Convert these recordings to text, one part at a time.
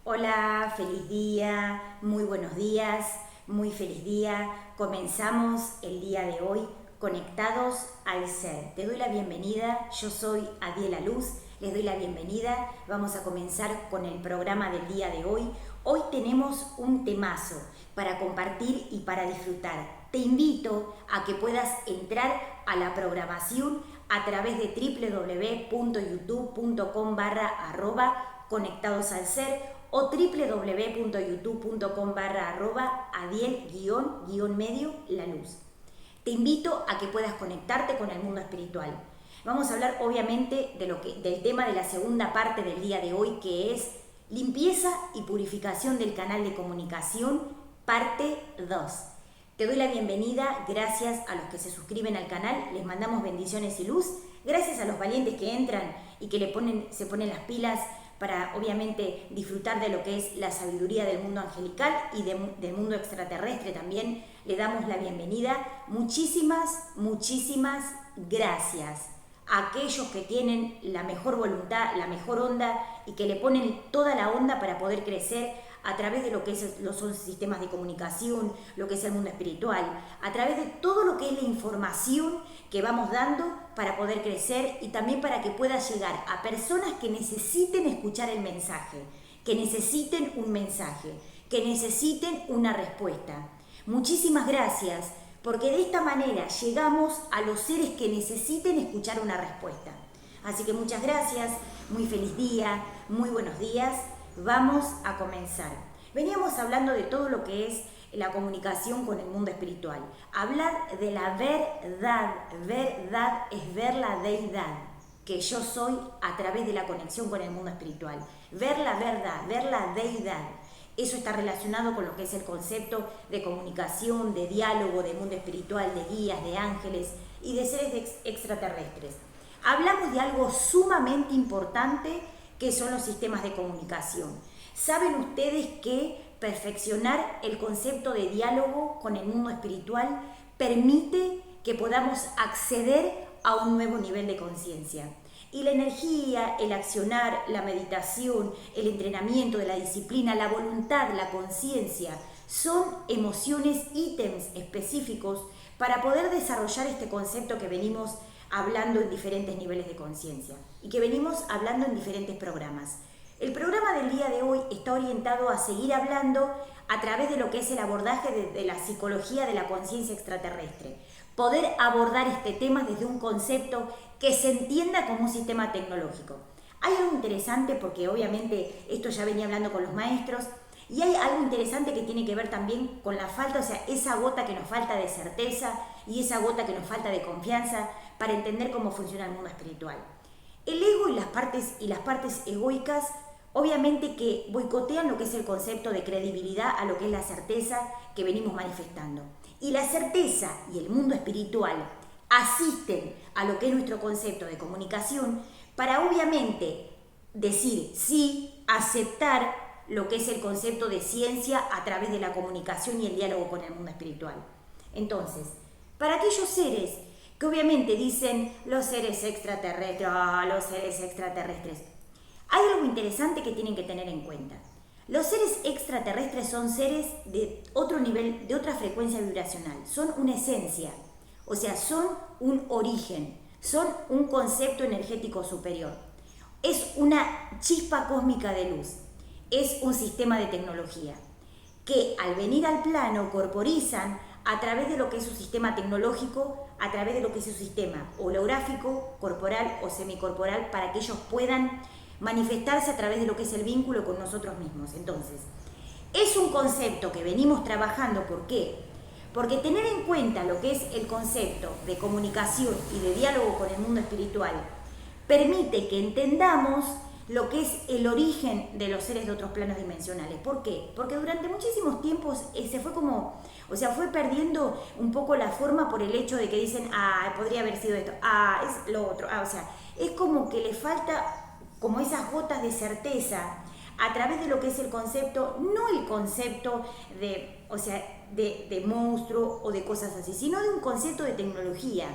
Hola, feliz día, muy buenos días, muy feliz día. Comenzamos el día de hoy conectados al ser. Te doy la bienvenida, yo soy Adiela Luz, les doy la bienvenida. Vamos a comenzar con el programa del día de hoy. Hoy tenemos un temazo para compartir y para disfrutar. Te invito a que puedas entrar a la programación a través de www.youtube.com/conectados al ser o www.youtube.com/adiel-medio la luz. Te invito a que puedas conectarte con el mundo espiritual. Vamos a hablar obviamente del tema de la segunda parte del día de hoy, que es limpieza y purificación del canal de comunicación, parte 2. Te doy la bienvenida, gracias a los que se suscriben al canal, les mandamos bendiciones y luz, gracias a los valientes que entran y que se ponen las pilas para obviamente disfrutar de lo que es la sabiduría del mundo angelical y del mundo extraterrestre también. Le damos la bienvenida. Muchísimas gracias a aquellos que tienen la mejor voluntad, la mejor onda y que le ponen toda la onda para poder crecer a través de lo que son sistemas de comunicación, lo que es el mundo espiritual, a través de todo lo que es la información que vamos dando para poder crecer y también para que pueda llegar a personas que necesiten escuchar el mensaje, que necesiten un mensaje, que necesiten una respuesta. Muchísimas gracias, porque de esta manera llegamos a los seres que necesiten escuchar una respuesta. Así que muchas gracias, muy feliz día, muy buenos días. Vamos a comenzar. Veníamos hablando de todo lo que es la comunicación con el mundo espiritual. Hablar de la verdad. Verdad es ver la deidad que yo soy a través de la conexión con el mundo espiritual. Ver la verdad, ver la deidad. Eso está relacionado con lo que es el concepto de comunicación, de diálogo, de mundo espiritual, de guías, de ángeles y de seres extraterrestres. Hablamos de algo sumamente importante que son los sistemas de comunicación. ¿Saben ustedes que perfeccionar el concepto de diálogo con el mundo espiritual permite que podamos acceder a un nuevo nivel de conciencia? Y la energía, el accionar, la meditación, el entrenamiento de la disciplina, la voluntad, la conciencia, son emociones, ítems específicos para poder desarrollar este concepto que venimos hablando en diferentes niveles de conciencia y que venimos hablando en diferentes programas. El programa del día de hoy está orientado a seguir hablando a través de lo que es el abordaje de la psicología de la conciencia extraterrestre. Poder abordar este tema desde un concepto que se entienda como un sistema tecnológico. Hay algo interesante porque obviamente esto ya venía hablando con los maestros y hay algo interesante que tiene que ver también con la falta, o sea, esa gota que nos falta de certeza y esa gota que nos falta de confianza para entender cómo funciona el mundo espiritual. El ego y las partes egoicas obviamente que boicotean lo que es el concepto de credibilidad a lo que es la certeza que venimos manifestando. Y la certeza y el mundo espiritual asisten a lo que es nuestro concepto de comunicación para obviamente decir sí, aceptar lo que es el concepto de ciencia a través de la comunicación y el diálogo con el mundo espiritual. Entonces, para aquellos seres que obviamente dicen los seres extraterrestres, hay algo interesante que tienen que tener en cuenta. Los seres extraterrestres son seres de otro nivel, de otra frecuencia vibracional, son una esencia, o sea, son un origen, son un concepto energético superior. Es una chispa cósmica de luz, es un sistema de tecnología que al venir al plano corporizan a través de lo que es su sistema tecnológico, a través de lo que es su sistema holográfico, corporal o semicorporal, para que ellos puedan manifestarse a través de lo que es el vínculo con nosotros mismos. Entonces, es un concepto que venimos trabajando. ¿Por qué? Porque tener en cuenta lo que es el concepto de comunicación y de diálogo con el mundo espiritual permite que entendamos lo que es el origen de los seres de otros planos dimensionales. ¿Por qué? Porque durante muchísimos tiempos se fue fue perdiendo un poco la forma por el hecho de que dicen, podría haber sido esto, es lo otro, es como que le falta como esas gotas de certeza a través de lo que es el concepto, no el concepto de monstruo o de cosas así, sino de un concepto de tecnología.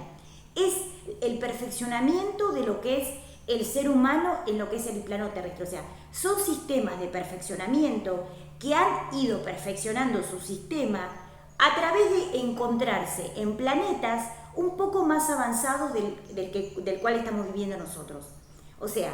Es el perfeccionamiento de lo que es el ser humano en lo que es el plano terrestre. O sea, son sistemas de perfeccionamiento que han ido perfeccionando su sistema a través de encontrarse en planetas un poco más avanzados del cual estamos viviendo nosotros. O sea,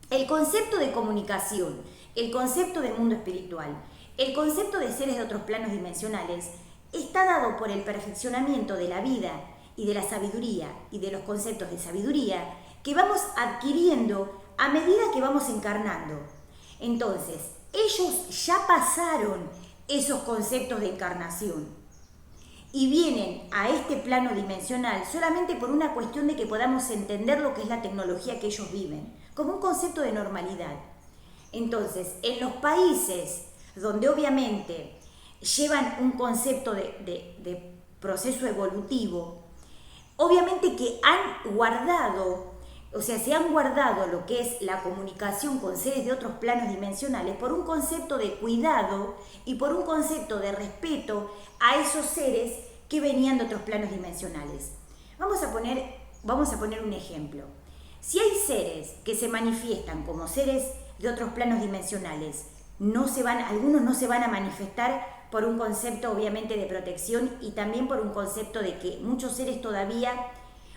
el concepto de comunicación, el concepto de mundo espiritual, el concepto de seres de otros planos dimensionales está dado por el perfeccionamiento de la vida y de la sabiduría y de los conceptos de sabiduría que vamos adquiriendo a medida que vamos encarnando. Entonces, ellos ya pasaron esos conceptos de encarnación y vienen a este plano dimensional solamente por una cuestión de que podamos entender lo que es la tecnología que ellos viven, como un concepto de normalidad. Entonces, en los países donde obviamente llevan un concepto de proceso evolutivo, obviamente que han guardado, o sea, se han guardado lo que es la comunicación con seres de otros planos dimensionales por un concepto de cuidado y por un concepto de respeto a esos seres que venían de otros planos dimensionales. Vamos a poner un ejemplo. Si hay seres que se manifiestan como seres de otros planos dimensionales, algunos no se van a manifestar por un concepto obviamente de protección y también por un concepto de que muchos seres todavía,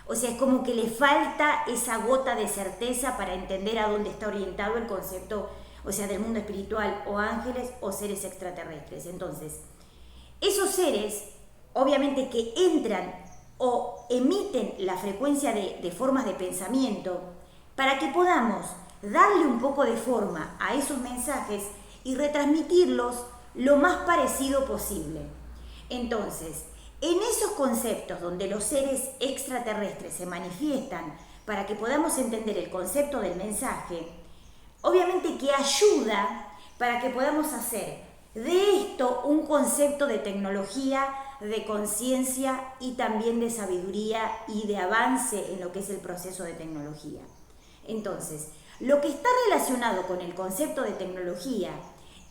o sea, es como que le falta esa gota de certeza para entender a dónde está orientado el concepto, o sea, del mundo espiritual o ángeles o seres extraterrestres. Entonces, esos seres obviamente que entran o emiten la frecuencia de formas de pensamiento para que podamos darle un poco de forma a esos mensajes y retransmitirlos lo más parecido posible. Entonces, en esos conceptos donde los seres extraterrestres se manifiestan para que podamos entender el concepto del mensaje, obviamente que ayuda para que podamos hacer de esto un concepto de tecnología, de conciencia y también de sabiduría y de avance en lo que es el proceso de tecnología. Entonces, lo que está relacionado con el concepto de tecnología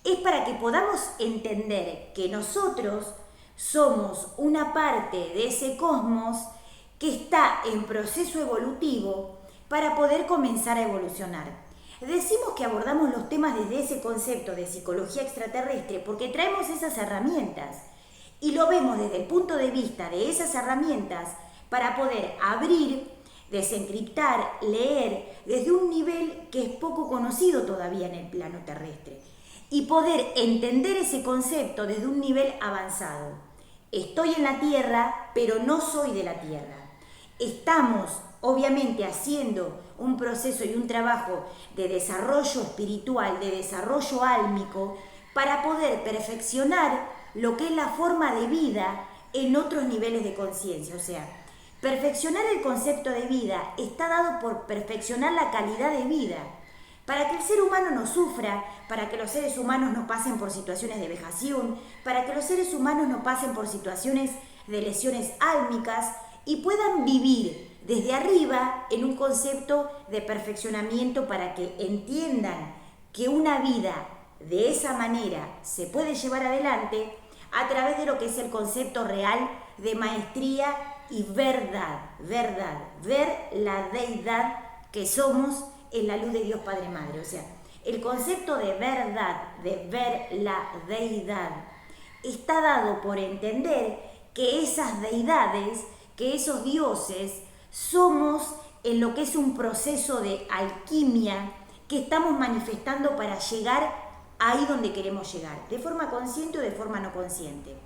es para que podamos entender que nosotros somos una parte de ese cosmos que está en proceso evolutivo para poder comenzar a evolucionar. Decimos que abordamos los temas desde ese concepto de psicología extraterrestre porque traemos esas herramientas y lo vemos desde el punto de vista de esas herramientas para poder abrir, desencriptar, leer desde un nivel que es poco conocido todavía en el plano terrestre y poder entender ese concepto desde un nivel avanzado. Estoy en la Tierra, pero no soy de la Tierra. Estamos, obviamente, haciendo un proceso y un trabajo de desarrollo espiritual, de desarrollo álmico, para poder perfeccionar lo que es la forma de vida en otros niveles de conciencia. O sea, perfeccionar el concepto de vida está dado por perfeccionar la calidad de vida, para que el ser humano no sufra, para que los seres humanos no pasen por situaciones de vejación, para que los seres humanos no pasen por situaciones de lesiones álmicas y puedan vivir desde arriba en un concepto de perfeccionamiento para que entiendan que una vida de esa manera se puede llevar adelante a través de lo que es el concepto real de maestría y verdad, ver la deidad que somos en la luz de Dios Padre Madre. O sea, el concepto de verdad, de ver la deidad, está dado por entender que esas deidades, que esos dioses, somos en lo que es un proceso de alquimia que estamos manifestando para llegar ahí donde queremos llegar, de forma consciente o de forma no consciente.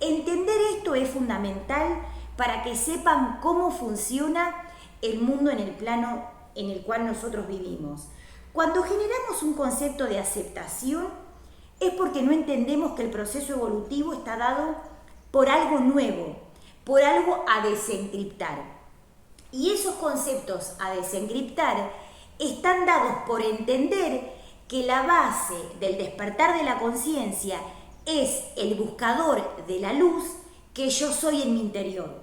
Entender esto es fundamental para que sepan cómo funciona el mundo en el plano en el cual nosotros vivimos. Cuando generamos un concepto de aceptación es porque no entendemos que el proceso evolutivo está dado por algo nuevo, por algo a desencriptar. Y esos conceptos a desencriptar están dados por entender que la base del despertar de la conciencia es el buscador de la luz que yo soy en mi interior.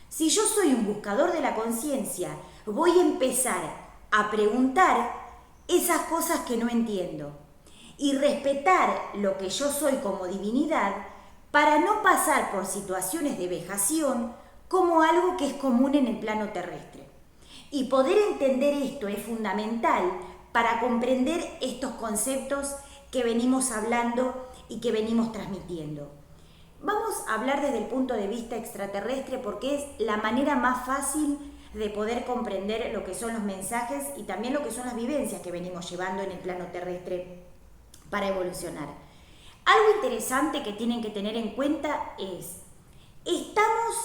Si yo soy un buscador de la conciencia, voy a empezar a preguntar esas cosas que no entiendo y respetar lo que yo soy como divinidad para no pasar por situaciones de vejación como algo que es común en el plano terrestre. Y poder entender esto es fundamental para comprender estos conceptos que venimos hablando y que venimos transmitiendo. Vamos a hablar desde el punto de vista extraterrestre porque es la manera más fácil de poder comprender lo que son los mensajes y también lo que son las vivencias que venimos llevando en el plano terrestre para evolucionar. Algo interesante que tienen que tener en cuenta es, estamos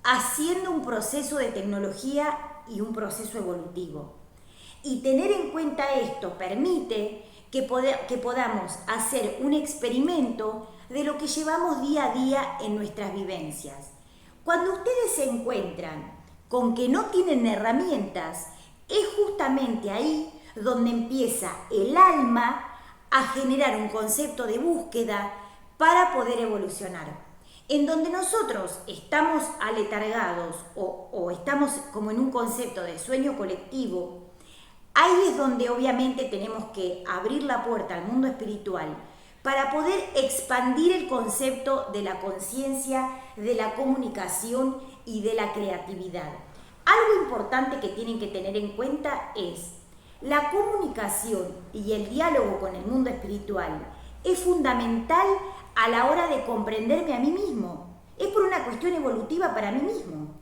haciendo un proceso de tecnología y un proceso evolutivo. Y tener en cuenta esto permite que podamos hacer un experimento de lo que llevamos día a día en nuestras vivencias. Cuando ustedes se encuentran con que no tienen herramientas, es justamente ahí donde empieza el alma a generar un concepto de búsqueda para poder evolucionar. En donde nosotros estamos aletargados o estamos como en un concepto de sueño colectivo, ahí es donde obviamente tenemos que abrir la puerta al mundo espiritual para poder expandir el concepto de la conciencia, de la comunicación y de la creatividad. Algo importante que tienen que tener en cuenta es la comunicación y el diálogo con el mundo espiritual es fundamental a la hora de comprenderme a mí mismo. Es por una cuestión evolutiva para mí mismo.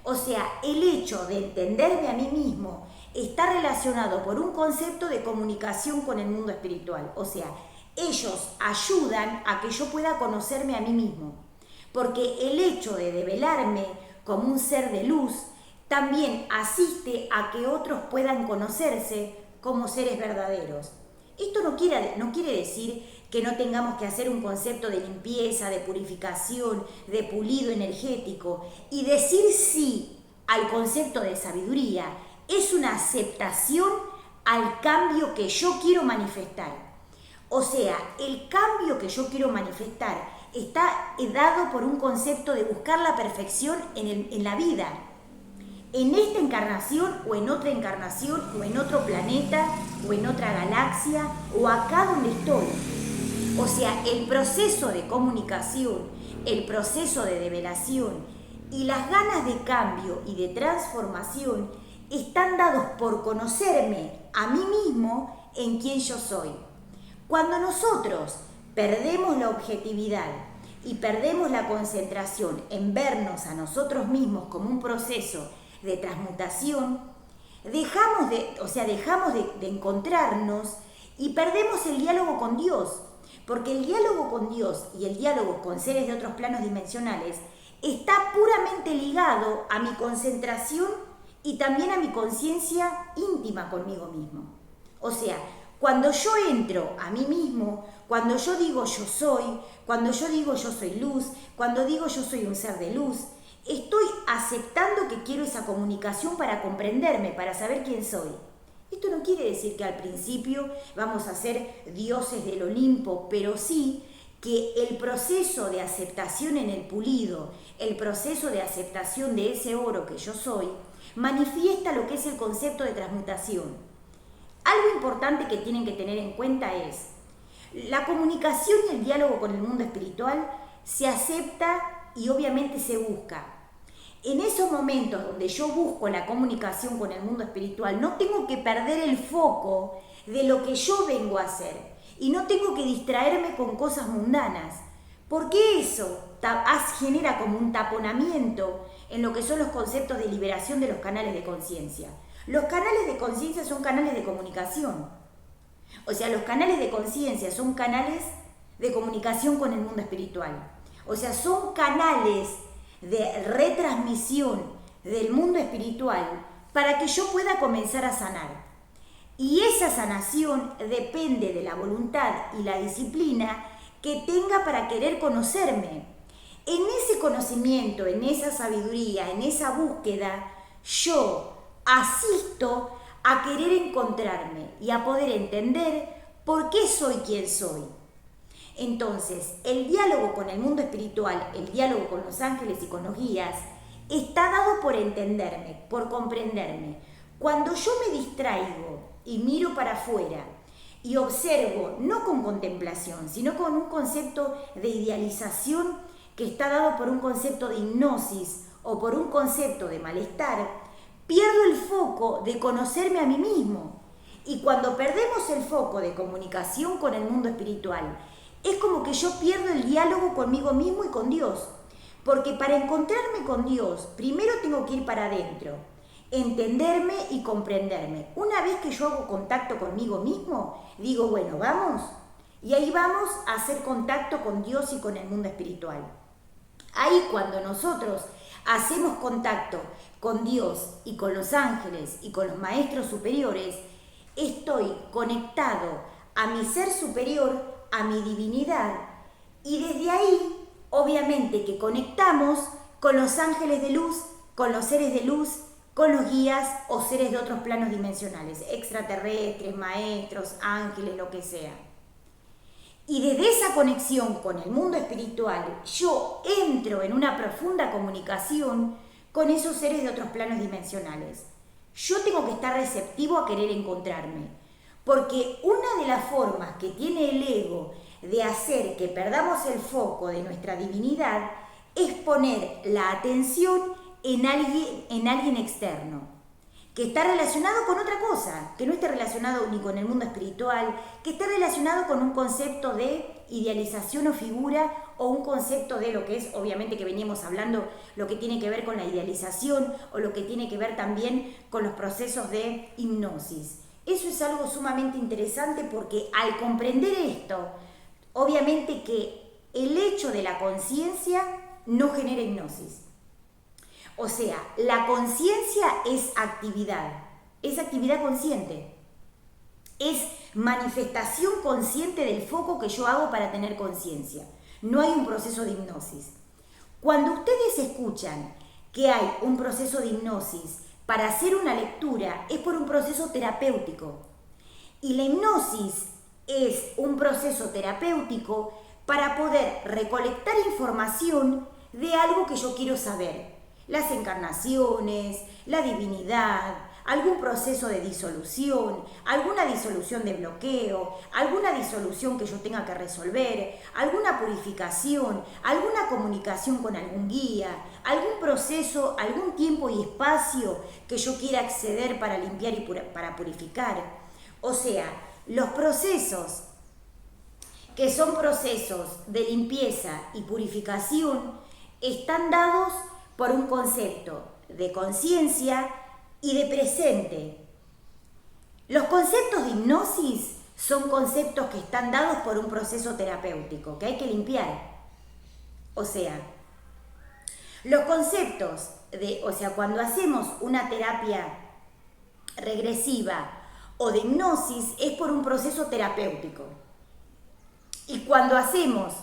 O sea, el hecho de entenderme a mí mismo está relacionado por un concepto de comunicación con el mundo espiritual. O sea, ellos ayudan a que yo pueda conocerme a mí mismo. Porque el hecho de develarme como un ser de luz también asiste a que otros puedan conocerse como seres verdaderos. Esto no quiere decir que no tengamos que hacer un concepto de limpieza, de purificación, de pulido energético. Y decir sí al concepto de sabiduría es una aceptación al cambio que yo quiero manifestar. O sea, el cambio que yo quiero manifestar está dado por un concepto de buscar la perfección en la vida. En esta encarnación o en otra encarnación o en otro planeta o en otra galaxia o acá donde estoy. O sea, el proceso de comunicación, el proceso de develación y las ganas de cambio y de transformación están dados por conocerme a mí mismo en quien yo soy. Cuando nosotros perdemos la objetividad y perdemos la concentración en vernos a nosotros mismos como un proceso de transmutación, dejamos de encontrarnos y perdemos el diálogo con Dios, porque el diálogo con Dios y el diálogo con seres de otros planos dimensionales está puramente ligado a mi concentración y también a mi conciencia íntima conmigo mismo. O sea, cuando yo entro a mí mismo, cuando yo digo yo soy, cuando yo digo yo soy luz, cuando digo yo soy un ser de luz, estoy aceptando que quiero esa comunicación para comprenderme, para saber quién soy. Esto no quiere decir que al principio vamos a ser dioses del Olimpo, pero sí que el proceso de aceptación en el pulido, el proceso de aceptación de ese oro que yo soy, manifiesta lo que es el concepto de transmutación. Algo importante que tienen que tener en cuenta es, la comunicación y el diálogo con el mundo espiritual se acepta y obviamente se busca. En esos momentos donde yo busco la comunicación con el mundo espiritual, no tengo que perder el foco de lo que yo vengo a hacer y no tengo que distraerme con cosas mundanas, porque eso genera como un taponamiento en lo que son los conceptos de liberación de los canales de conciencia. Los canales de conciencia son canales de comunicación. O sea, los canales de conciencia son canales de comunicación con el mundo espiritual. O sea, son canales de retransmisión del mundo espiritual para que yo pueda comenzar a sanar. Y esa sanación depende de la voluntad y la disciplina que tenga para querer conocerme. En ese conocimiento, en esa sabiduría, en esa búsqueda, yo asisto a querer encontrarme y a poder entender por qué soy quien soy. Entonces, el diálogo con el mundo espiritual, el diálogo con los ángeles y con los guías, está dado por entenderme, por comprenderme. Cuando yo me distraigo y miro para afuera y observo, no con contemplación, sino con un concepto de idealización que está dado por un concepto de hipnosis o por un concepto de malestar, pierdo el foco de conocerme a mí mismo. Y cuando perdemos el foco de comunicación con el mundo espiritual, es como que yo pierdo el diálogo conmigo mismo y con Dios. Porque para encontrarme con Dios, primero tengo que ir para adentro, entenderme y comprenderme. Una vez que yo hago contacto conmigo mismo, digo, bueno, vamos. Y ahí vamos a hacer contacto con Dios y con el mundo espiritual. Ahí cuando nosotros hacemos contacto con Dios y con los ángeles y con los maestros superiores, estoy conectado a mi ser superior, a mi divinidad, y desde ahí, obviamente que conectamos con los ángeles de luz, con los seres de luz, con los guías o seres de otros planos dimensionales, extraterrestres, maestros, ángeles, lo que sea. Y desde esa conexión con el mundo espiritual, yo entro en una profunda comunicación con esos seres de otros planos dimensionales. Yo tengo que estar receptivo a querer encontrarme, porque una de las formas que tiene el ego de hacer que perdamos el foco de nuestra divinidad es poner la atención en alguien externo, que está relacionado con otra cosa, que no esté relacionado ni con el mundo espiritual, que esté relacionado con un concepto de idealización o figura, o un concepto de lo que es, obviamente que veníamos hablando, lo que tiene que ver con la idealización, o lo que tiene que ver también con los procesos de hipnosis. Eso es algo sumamente interesante porque al comprender esto, obviamente que el hecho de la conciencia no genera hipnosis. O sea, la conciencia es actividad consciente, es manifestación consciente del foco que yo hago para tener conciencia. No hay un proceso de hipnosis. Cuando ustedes escuchan que hay un proceso de hipnosis para hacer una lectura, es por un proceso terapéutico. Y la hipnosis es un proceso terapéutico para poder recolectar información de algo que yo quiero saber. Las encarnaciones, la divinidad, algún proceso de disolución, alguna disolución de bloqueo, alguna disolución que yo tenga que resolver, alguna purificación, alguna comunicación con algún guía, algún proceso, algún tiempo y espacio que yo quiera acceder para limpiar y para purificar. O sea, los procesos que son procesos de limpieza y purificación están dados por un concepto de conciencia y de presente. Los conceptos de hipnosis son conceptos que están dados por un proceso terapéutico que hay que limpiar. O sea, los conceptos cuando hacemos una terapia regresiva o de hipnosis es por un proceso terapéutico. Y cuando hacemos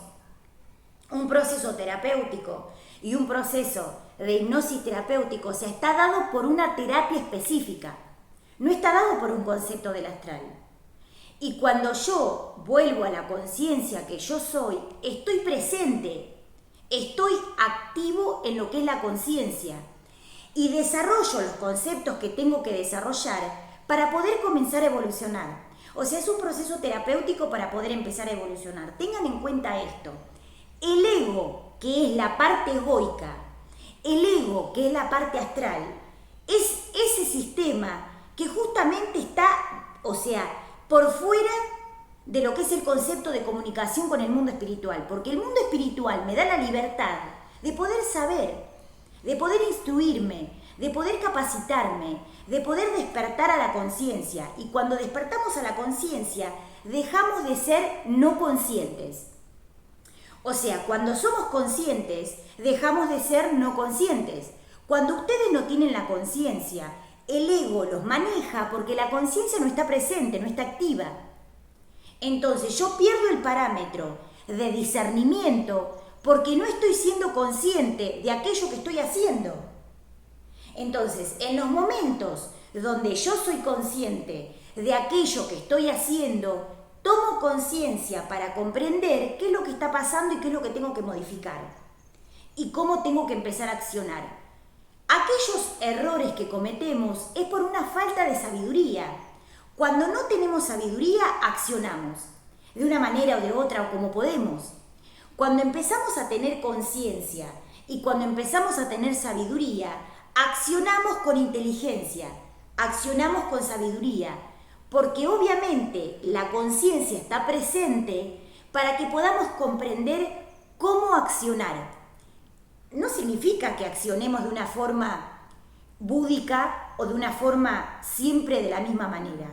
un proceso terapéutico y un proceso de hipnosis terapéutico, o sea, está dado por una terapia específica, no está dado por un concepto del astral. Y cuando yo vuelvo a la conciencia que yo soy, estoy presente, estoy activo en lo que es la conciencia y desarrollo los conceptos que tengo que desarrollar para poder comenzar a evolucionar. O sea, es un proceso terapéutico para poder empezar a evolucionar. Tengan en cuenta esto. El ego, que es la parte egoica, el ego, que es la parte astral, es ese sistema que justamente está, o sea, por fuera de lo que es el concepto de comunicación con el mundo espiritual, porque el mundo espiritual me da la libertad de poder saber, de poder instruirme, de poder capacitarme, de poder despertar a la conciencia. Y cuando despertamos a la conciencia, dejamos de ser no conscientes. O sea, cuando somos conscientes, dejamos de ser no conscientes. Cuando ustedes no tienen la conciencia, el ego los maneja porque la conciencia no está presente, no está activa. Entonces yo pierdo el parámetro de discernimiento porque no estoy siendo consciente de aquello que estoy haciendo. Entonces, en los momentos donde yo soy consciente de aquello que estoy haciendo, tomo conciencia para comprender qué es lo que está pasando y qué es lo que tengo que modificar y cómo tengo que empezar a accionar. Aquellos errores que cometemos es por una falta de sabiduría. Cuando no tenemos sabiduría, accionamos de una manera o de otra o como podemos. Cuando empezamos a tener conciencia y cuando empezamos a tener sabiduría, accionamos con inteligencia, accionamos con sabiduría. porque obviamente la conciencia está presente para que podamos comprender cómo accionar. No significa que accionemos de una forma búdica o de una forma siempre de la misma manera.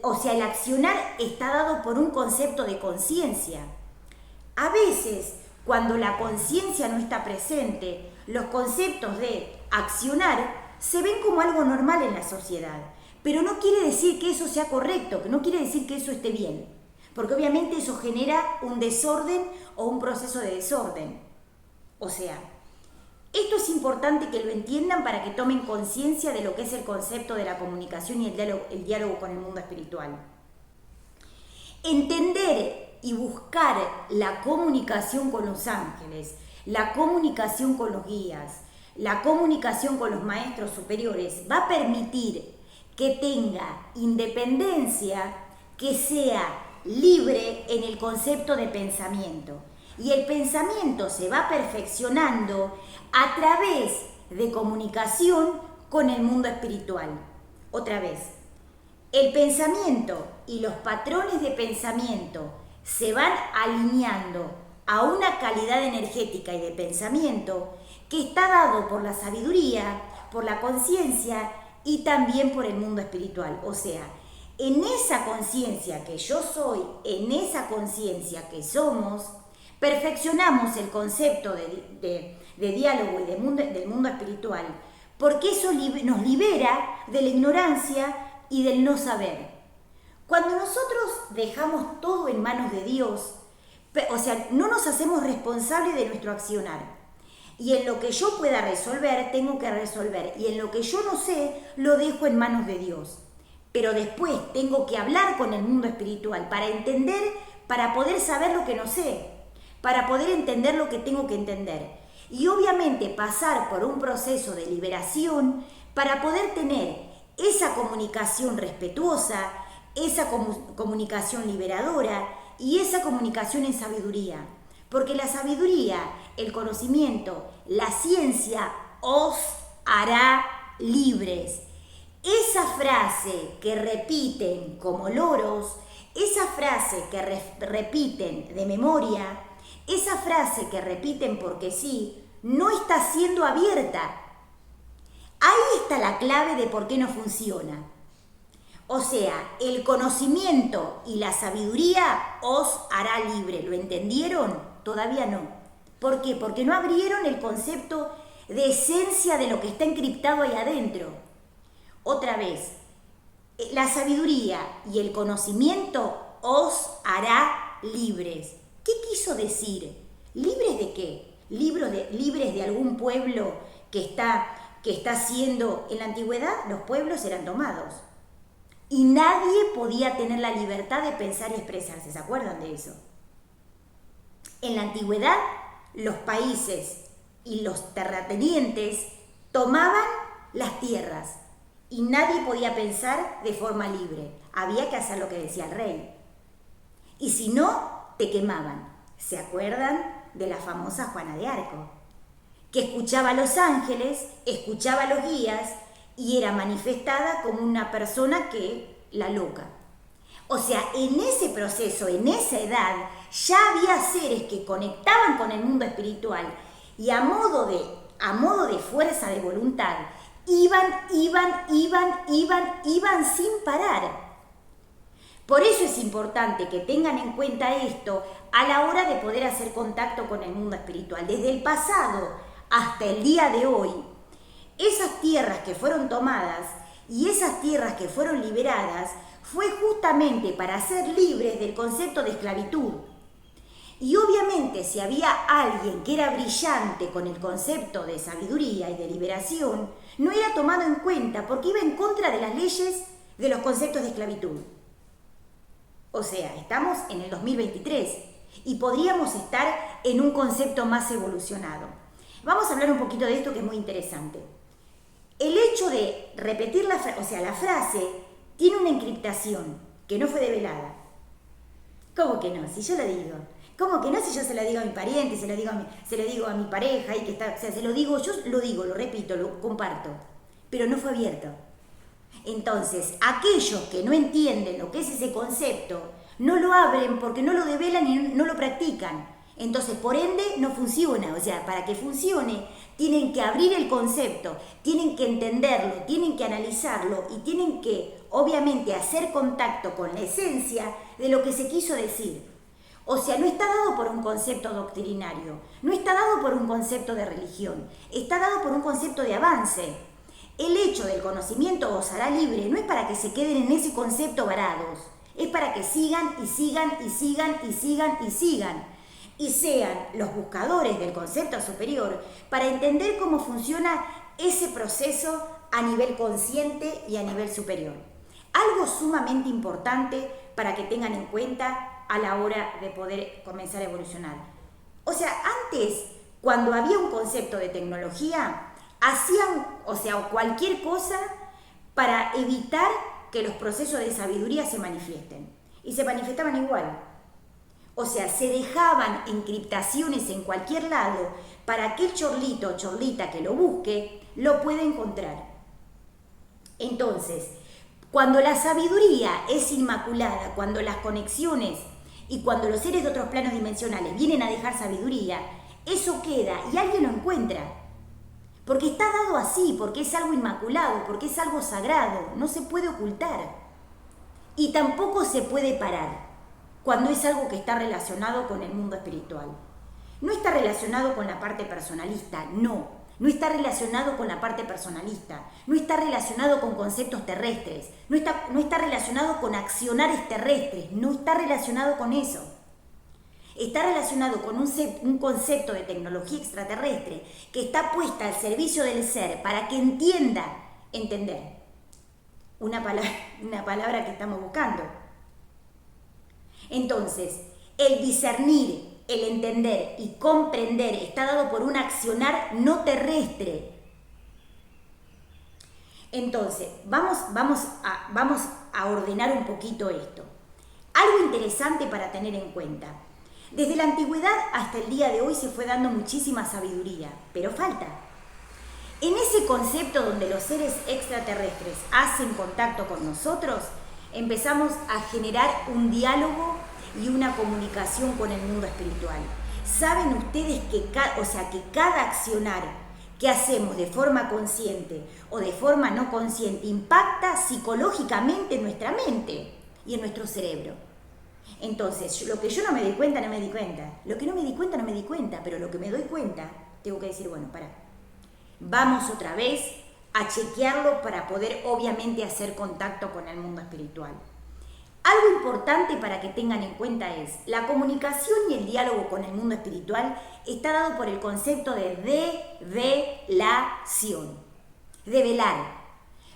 O sea, el accionar está dado por un concepto de conciencia. A veces, cuando la conciencia no está presente, los conceptos de accionar se ven como algo normal en la sociedad, pero no quiere decir que eso sea correcto, que no quiere decir que eso esté bien, porque obviamente eso genera un desorden o un proceso de desorden. O sea, esto es importante que lo entiendan para que tomen conciencia de lo que es el concepto de la comunicación y el diálogo con el mundo espiritual. Entender y buscar la comunicación con los ángeles, la comunicación con los guías, la comunicación con los maestros superiores va a permitir que tenga independencia, que sea libre en el concepto de pensamiento. Y el pensamiento se va perfeccionando a través de comunicación con el mundo espiritual. Otra vez, el pensamiento y los patrones de pensamiento se van alineando a una calidad energética y de pensamiento que está dado por la sabiduría, por la conciencia y también por el mundo espiritual. O sea, en esa conciencia que yo soy, en esa conciencia que somos, perfeccionamos el concepto de diálogo y del mundo espiritual, porque eso nos libera de la ignorancia y del no saber. Cuando nosotros dejamos todo en manos de Dios, o sea, no nos hacemos responsables de nuestro accionar. Y en lo que yo pueda resolver, tengo que resolver. Y en lo que yo no sé, lo dejo en manos de Dios. Pero después tengo que hablar con el mundo espiritual para entender, para poder saber lo que no sé, para poder entender lo que tengo que entender. Y obviamente pasar por un proceso de liberación para poder tener esa comunicación respetuosa, esa comunicación liberadora y esa comunicación en sabiduría. Porque la sabiduría, el conocimiento, la ciencia os hará libres. Esa frase que repiten como loros, esa frase que repiten de memoria, esa frase que repiten porque sí, no está siendo abierta. Ahí está la clave de por qué no funciona. O sea, el conocimiento y la sabiduría os hará libre. ¿Lo entendieron? Todavía no. ¿Por qué? Porque no abrieron el concepto de esencia de lo que está encriptado ahí adentro. Otra vez, la sabiduría y el conocimiento os hará libres. ¿Qué quiso decir? ¿Libres de qué? ¿Libres de algún pueblo que está siendo... En la antigüedad los pueblos eran tomados y nadie podía tener la libertad de pensar y expresarse. ¿Se acuerdan de eso? En la antigüedad los países y los terratenientes tomaban las tierras y nadie podía pensar de forma libre. Había que hacer lo que decía el rey. Y si no, te quemaban. ¿Se acuerdan de la famosa Juana de Arco? Que escuchaba a los ángeles, escuchaba a los guías y era manifestada como una persona la loca. O sea, en ese proceso, en esa edad, ya había seres que conectaban con el mundo espiritual y a modo de fuerza de voluntad, iban sin parar. Por eso es importante que tengan en cuenta esto a la hora de poder hacer contacto con el mundo espiritual. Desde el pasado hasta el día de hoy, esas tierras que fueron tomadas y esas tierras que fueron liberadas fue justamente para ser libres del concepto de esclavitud. Y obviamente si había alguien que era brillante con el concepto de sabiduría y de liberación, no era tomado en cuenta porque iba en contra de las leyes de los conceptos de esclavitud. O sea, estamos en el 2023 y podríamos estar en un concepto más evolucionado. Vamos a hablar un poquito de esto que es muy interesante. El hecho de repetir la frase tiene una encriptación que no fue develada. ¿Cómo que no? Si yo lo digo. ¿Cómo que no? Si yo se lo digo a mi pariente, se lo digo a mi pareja, y que está, o sea, se lo digo, yo lo digo, lo repito, lo comparto. Pero no fue abierto. Entonces, aquellos que no entienden lo que es ese concepto, no lo abren porque no lo develan y no lo practican. Entonces, por ende, no funciona. O sea, para que funcione, tienen que abrir el concepto, tienen que entenderlo, tienen que analizarlo y tienen que, obviamente, hacer contacto con la esencia de lo que se quiso decir. O sea, no está dado por un concepto doctrinario, no está dado por un concepto de religión, está dado por un concepto de avance. El hecho del conocimiento os hará libre no es para que se queden en ese concepto varados, es para que sigan y sigan y sigan y sigan y sigan y sean los buscadores del concepto superior para entender cómo funciona ese proceso a nivel consciente y a nivel superior. Algo sumamente importante para que tengan en cuenta a la hora de poder comenzar a evolucionar. O sea, antes, cuando había un concepto de tecnología, hacían, o sea, cualquier cosa para evitar que los procesos de sabiduría se manifiesten. Y se manifestaban igual. O sea, se dejaban encriptaciones en cualquier lado para que el chorlito o chorlita que lo busque lo pueda encontrar. Entonces, cuando la sabiduría es inmaculada, cuando las conexiones y cuando los seres de otros planos dimensionales vienen a dejar sabiduría, eso queda y alguien lo encuentra. Porque está dado así, porque es algo inmaculado, porque es algo sagrado, no se puede ocultar. Y tampoco se puede parar cuando es algo que está relacionado con el mundo espiritual. No está relacionado con la parte personalista, no está relacionado con la parte personalista, no está relacionado con conceptos terrestres, no está relacionado con accionares terrestres, no está relacionado con eso. Está relacionado con un concepto de tecnología extraterrestre que está puesta al servicio del ser para que entienda entender. Una palabra que estamos buscando. Entonces, el discernir, el entender y comprender está dado por un accionar no terrestre. Entonces, vamos a ordenar un poquito esto. Algo interesante para tener en cuenta. Desde la antigüedad hasta el día de hoy se fue dando muchísima sabiduría, pero falta. En ese concepto donde los seres extraterrestres hacen contacto con nosotros, empezamos a generar un diálogo y una comunicación con el mundo espiritual. ¿Saben ustedes que cada accionar que hacemos de forma consciente o de forma no consciente impacta psicológicamente en nuestra mente y en nuestro cerebro? Entonces, lo que yo no me di cuenta, no me di cuenta. Lo que no me di cuenta, no me di cuenta. Pero lo que me doy cuenta, tengo que decir, bueno, pará. Vamos otra vez a chequearlo para poder, obviamente, hacer contacto con el mundo espiritual. Algo importante para que tengan en cuenta es, la comunicación y el diálogo con el mundo espiritual está dado por el concepto de develación. Develar.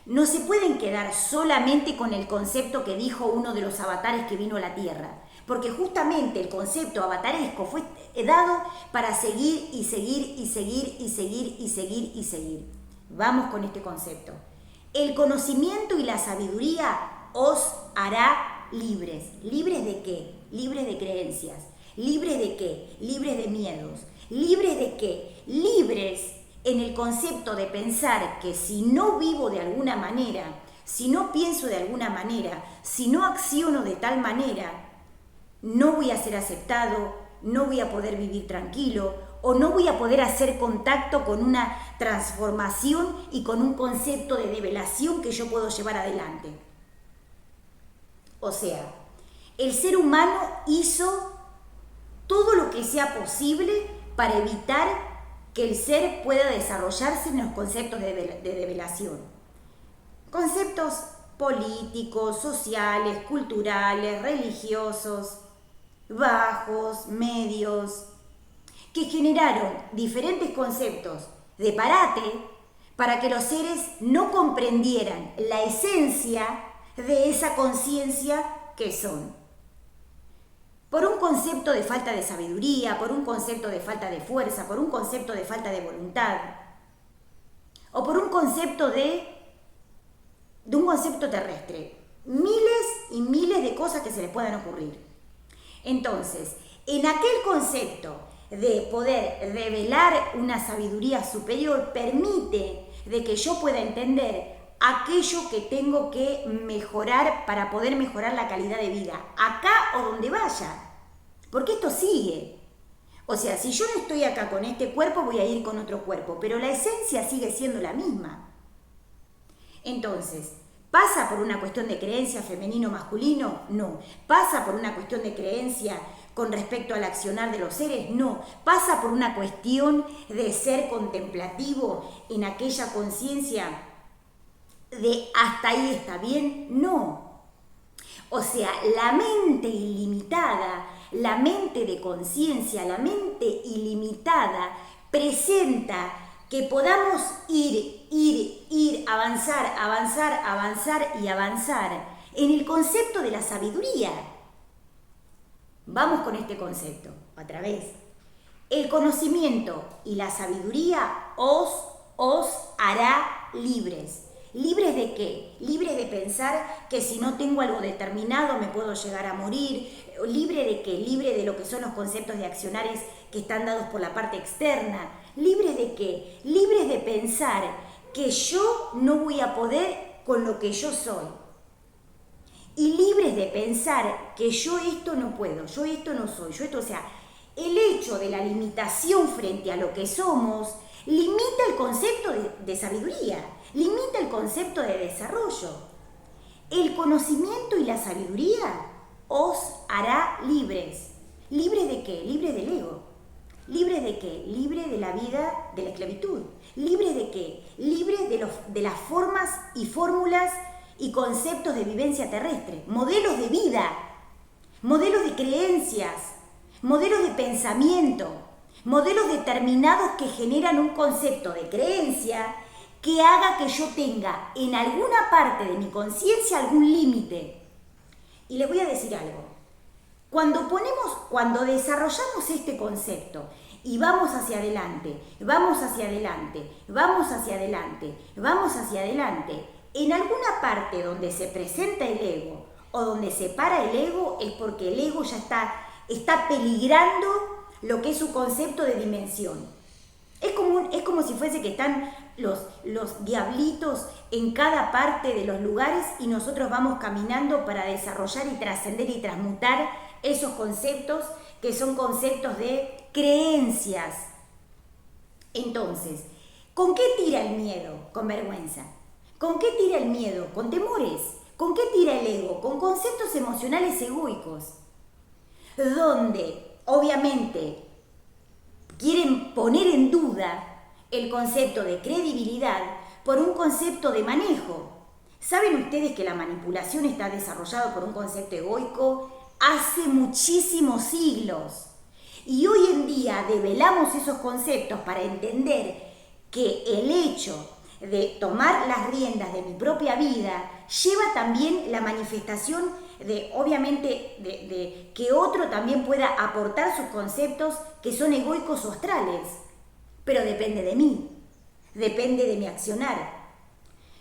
No se pueden quedar solamente con el concepto que dijo uno de los avatares que vino a la Tierra, porque justamente el concepto avataresco fue dado para seguir y seguir y seguir y seguir y seguir y seguir. Vamos con este concepto. El conocimiento y la sabiduría os hará libres. ¿Libres de qué? Libres de creencias. ¿Libres de qué? Libres de miedos. ¿Libres de qué? Libres en el concepto de pensar que si no vivo de alguna manera, si no pienso de alguna manera, si no acciono de tal manera, no voy a ser aceptado, no voy a poder vivir tranquilo o no voy a poder hacer contacto con una transformación y con un concepto de develación que yo puedo llevar adelante. O sea, el ser humano hizo todo lo que sea posible para evitar que el ser pueda desarrollarse en los conceptos de develación. Conceptos políticos, sociales, culturales, religiosos, bajos, medios, que generaron diferentes conceptos de parate para que los seres no comprendieran la esencia de esa conciencia que son. Por un concepto de falta de sabiduría, por un concepto de falta de fuerza, por un concepto de falta de voluntad, o por un concepto de un concepto terrestre. Miles y miles de cosas que se les puedan ocurrir. Entonces, en aquel concepto de poder revelar una sabiduría superior, permite de que yo pueda entender aquello que tengo que mejorar para poder mejorar la calidad de vida, acá o donde vaya, porque esto sigue. O sea, si yo no estoy acá con este cuerpo, voy a ir con otro cuerpo, pero la esencia sigue siendo la misma. Entonces, ¿pasa por una cuestión de creencia femenino-masculino? No. ¿Pasa por una cuestión de creencia con respecto al accionar de los seres? No. ¿Pasa por una cuestión de ser contemplativo en aquella conciencia de hasta ahí está bien? No. O sea, la mente ilimitada, la mente de conciencia, la mente ilimitada presenta que podamos ir, avanzar y avanzar en el concepto de la sabiduría. Vamos con este concepto, otra vez. El conocimiento y la sabiduría os hará libres. ¿Libres de qué? Libres de pensar que si no tengo algo determinado me puedo llegar a morir. ¿Libre de qué? Libre de lo que son los conceptos de accionares que están dados por la parte externa. ¿Libres de qué? Libres de pensar que yo no voy a poder con lo que yo soy. Y libres de pensar que yo esto no puedo, yo esto no soy, yo esto, o sea, el hecho de la limitación frente a lo que somos limita el concepto de sabiduría, limita el concepto de desarrollo. El conocimiento y la sabiduría os hará libres. ¿Libres de qué? Libres del ego. ¿Libres de qué? Libres de la vida de la esclavitud. ¿Libres de qué? Libres de las formas y fórmulas y conceptos de vivencia terrestre. Modelos de vida, modelos de creencias, modelos de pensamiento, modelos determinados que generan un concepto de creencia que haga que yo tenga en alguna parte de mi conciencia algún límite. Y les voy a decir algo. Cuando desarrollamos este concepto y vamos hacia adelante, vamos hacia adelante, vamos hacia adelante, vamos hacia adelante, en alguna parte donde se presenta el ego o donde se para el ego es porque el ego ya está peligrando lo que es su concepto de dimensión. Es como si fuese que están los diablitos en cada parte de los lugares y nosotros vamos caminando para desarrollar y trascender y transmutar esos conceptos que son conceptos de creencias. Entonces, ¿con qué tira el miedo? Con vergüenza. ¿Con qué tira el miedo? Con temores. ¿Con qué tira el ego? Con conceptos emocionales egoicos, donde obviamente quieren poner en duda el concepto de credibilidad por un concepto de manejo. ¿Saben ustedes que la manipulación está desarrollada por un concepto egoico hace muchísimos siglos? Y hoy en día develamos esos conceptos para entender que el hecho de tomar las riendas de mi propia vida lleva también la manifestación de, obviamente, de que otro también pueda aportar sus conceptos que son egoicos o astrales. Pero depende de mí, depende de mi accionar.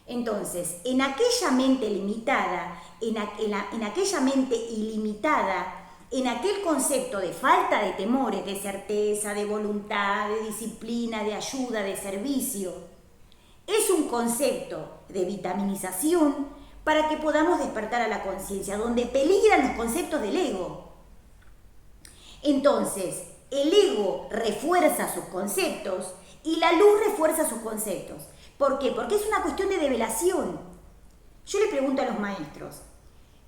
Entonces, en aquella mente limitada, en aquella mente ilimitada, en aquel concepto de falta de temores, de certeza, de voluntad, de disciplina, de ayuda, de servicio, es un concepto de vitaminización para que podamos despertar a la conciencia, donde peligran los conceptos del ego. Entonces, el ego refuerza sus conceptos y la luz refuerza sus conceptos. ¿Por qué? Porque es una cuestión de develación. Yo le pregunto a los maestros,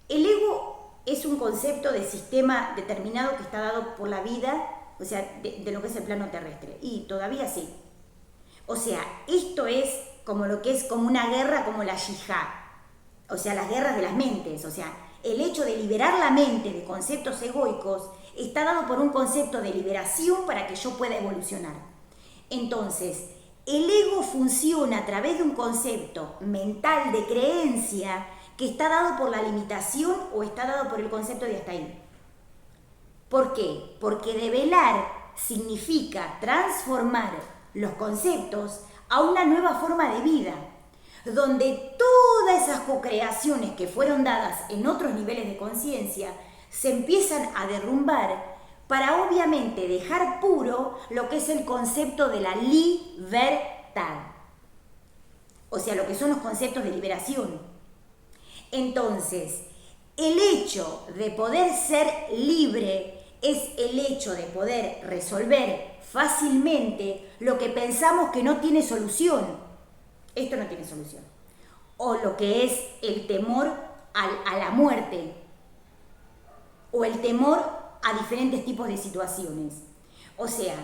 ¿el ego es un concepto de sistema determinado que está dado por la vida, o sea, de lo que es el plano terrestre? Y todavía sí. O sea, esto es como lo que es como una guerra como la yihad, o sea, las guerras de las mentes, o sea, el hecho de liberar la mente de conceptos egoicos está dado por un concepto de liberación para que yo pueda evolucionar. Entonces, el ego funciona a través de un concepto mental de creencia que está dado por la limitación o está dado por el concepto de hasta ahí. ¿Por qué? Porque develar significa transformar los conceptos a una nueva forma de vida, donde todas esas co-creaciones que fueron dadas en otros niveles de conciencia se empiezan a derrumbar para obviamente dejar puro lo que es el concepto de la libertad. o sea, lo que son los conceptos de liberación. Entonces, el hecho de poder ser libre es el hecho de poder resolver fácilmente lo que pensamos que no tiene solución. Esto no tiene solución. O lo que es el temor a la muerte, o el temor a diferentes tipos de situaciones. O sea,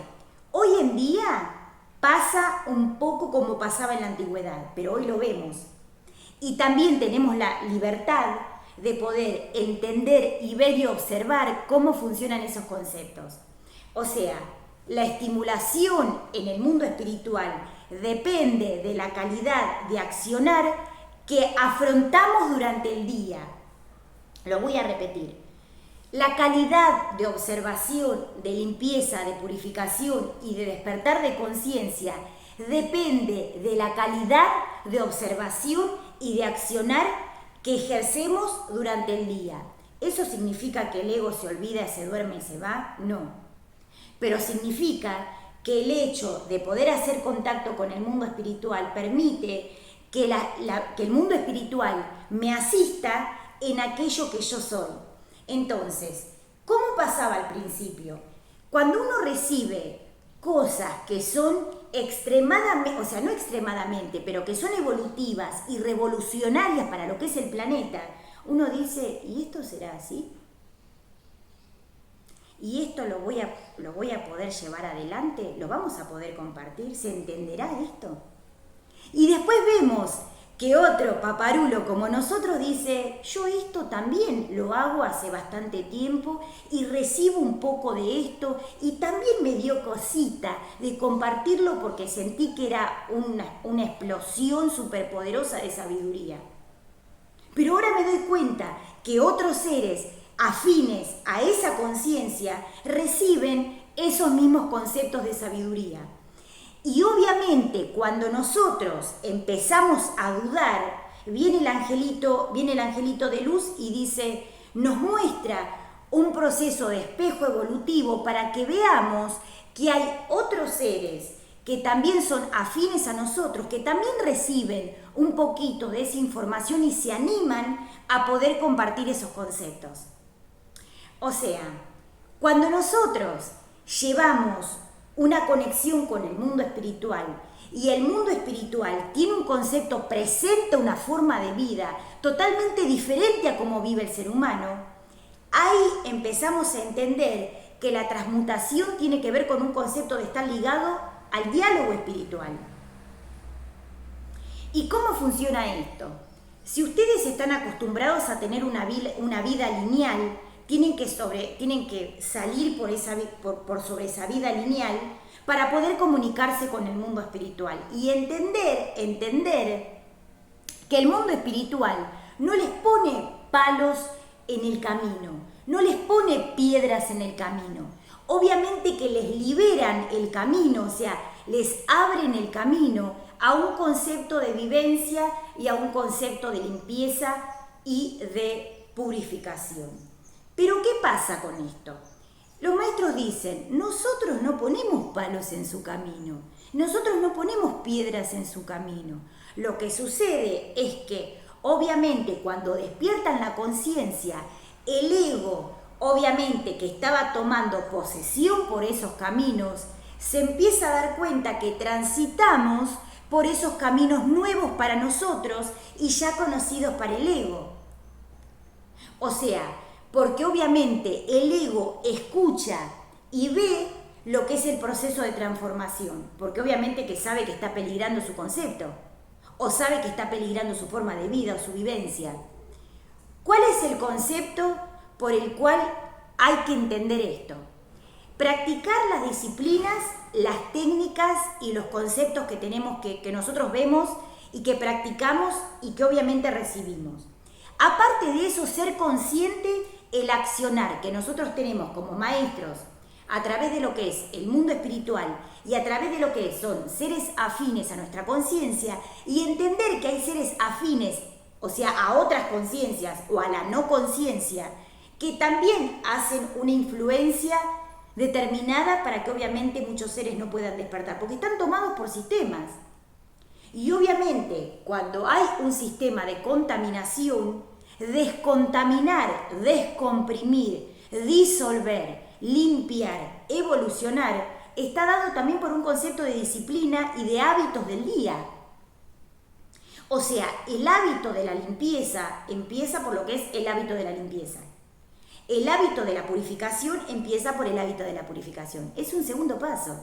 hoy en día pasa un poco como pasaba en la antigüedad, pero hoy lo vemos. Y también tenemos la libertad de poder entender y ver y observar cómo funcionan esos conceptos. O sea, la estimulación en el mundo espiritual depende de la calidad de accionar que afrontamos durante el día. Lo voy a repetir. La calidad de observación, de limpieza, de purificación y de despertar de conciencia depende de la calidad de observación y de accionar que ejercemos durante el día. ¿Eso significa que el ego se olvida, se duerme y se va? No. Pero significa que el hecho de poder hacer contacto con el mundo espiritual permite que el mundo espiritual me asista en aquello que yo soy. Entonces, ¿cómo pasaba al principio? Cuando uno recibe cosas que son extremadamente, o sea, no extremadamente, pero que son evolutivas y revolucionarias para lo que es el planeta, uno dice, ¿y esto será así? ¿Y esto lo voy a poder llevar adelante? ¿Lo vamos a poder compartir? ¿Se entenderá esto? Y después vemos que otro paparulo como nosotros dice, yo esto también lo hago hace bastante tiempo y recibo un poco de esto y también me dio cosita de compartirlo porque sentí que era una explosión superpoderosa de sabiduría. Pero ahora me doy cuenta que otros seres afines a esa conciencia reciben esos mismos conceptos de sabiduría. Y obviamente cuando nosotros empezamos a dudar, viene el angelito de luz y dice, nos muestra un proceso de espejo evolutivo para que veamos que hay otros seres que también son afines a nosotros, que también reciben un poquito de esa información y se animan a poder compartir esos conceptos. O sea, cuando nosotros llevamos una conexión con el mundo espiritual y el mundo espiritual tiene un concepto, presenta una forma de vida totalmente diferente a cómo vive el ser humano, ahí empezamos a entender que la transmutación tiene que ver con un concepto de estar ligado al diálogo espiritual. ¿Y cómo funciona esto? Si ustedes están acostumbrados a tener una vida lineal, tienen que salir por sobre esa vida lineal para poder comunicarse con el mundo espiritual y entender que el mundo espiritual no les pone palos en el camino, no les pone piedras en el camino. Obviamente que les liberan el camino, o sea, les abren el camino a un concepto de vivencia y a un concepto de limpieza y de purificación. Pero ¿qué pasa con esto? Los maestros dicen, nosotros no ponemos palos en su camino, nosotros no ponemos piedras en su camino. Lo que sucede es que, obviamente, cuando despiertan la conciencia, el ego, obviamente, que estaba tomando posesión por esos caminos, se empieza a dar cuenta que transitamos por esos caminos nuevos para nosotros y ya conocidos para el ego. O sea, porque obviamente el ego escucha y ve lo que es el proceso de transformación, porque obviamente que sabe que está peligrando su concepto, o sabe que está peligrando su forma de vida o su vivencia. ¿Cuál es el concepto por el cual hay que entender esto? Practicar las disciplinas, las técnicas y los conceptos que tenemos, que nosotros vemos y que practicamos y que obviamente recibimos. Aparte de eso, ser consciente el accionar que nosotros tenemos como maestros a través de lo que es el mundo espiritual y a través de lo que son seres afines a nuestra conciencia y entender que hay seres afines, o sea, a otras conciencias o a la no conciencia, que también hacen una influencia determinada para que obviamente muchos seres no puedan despertar, porque están tomados por sistemas. Y obviamente, cuando hay un sistema de contaminación, descontaminar, descomprimir, disolver, limpiar, evolucionar, está dado también por un concepto de disciplina y de hábitos del día. O sea, el hábito de la limpieza empieza por lo que es el hábito de la limpieza. El hábito de la purificación empieza por el hábito de la purificación. Es un segundo paso.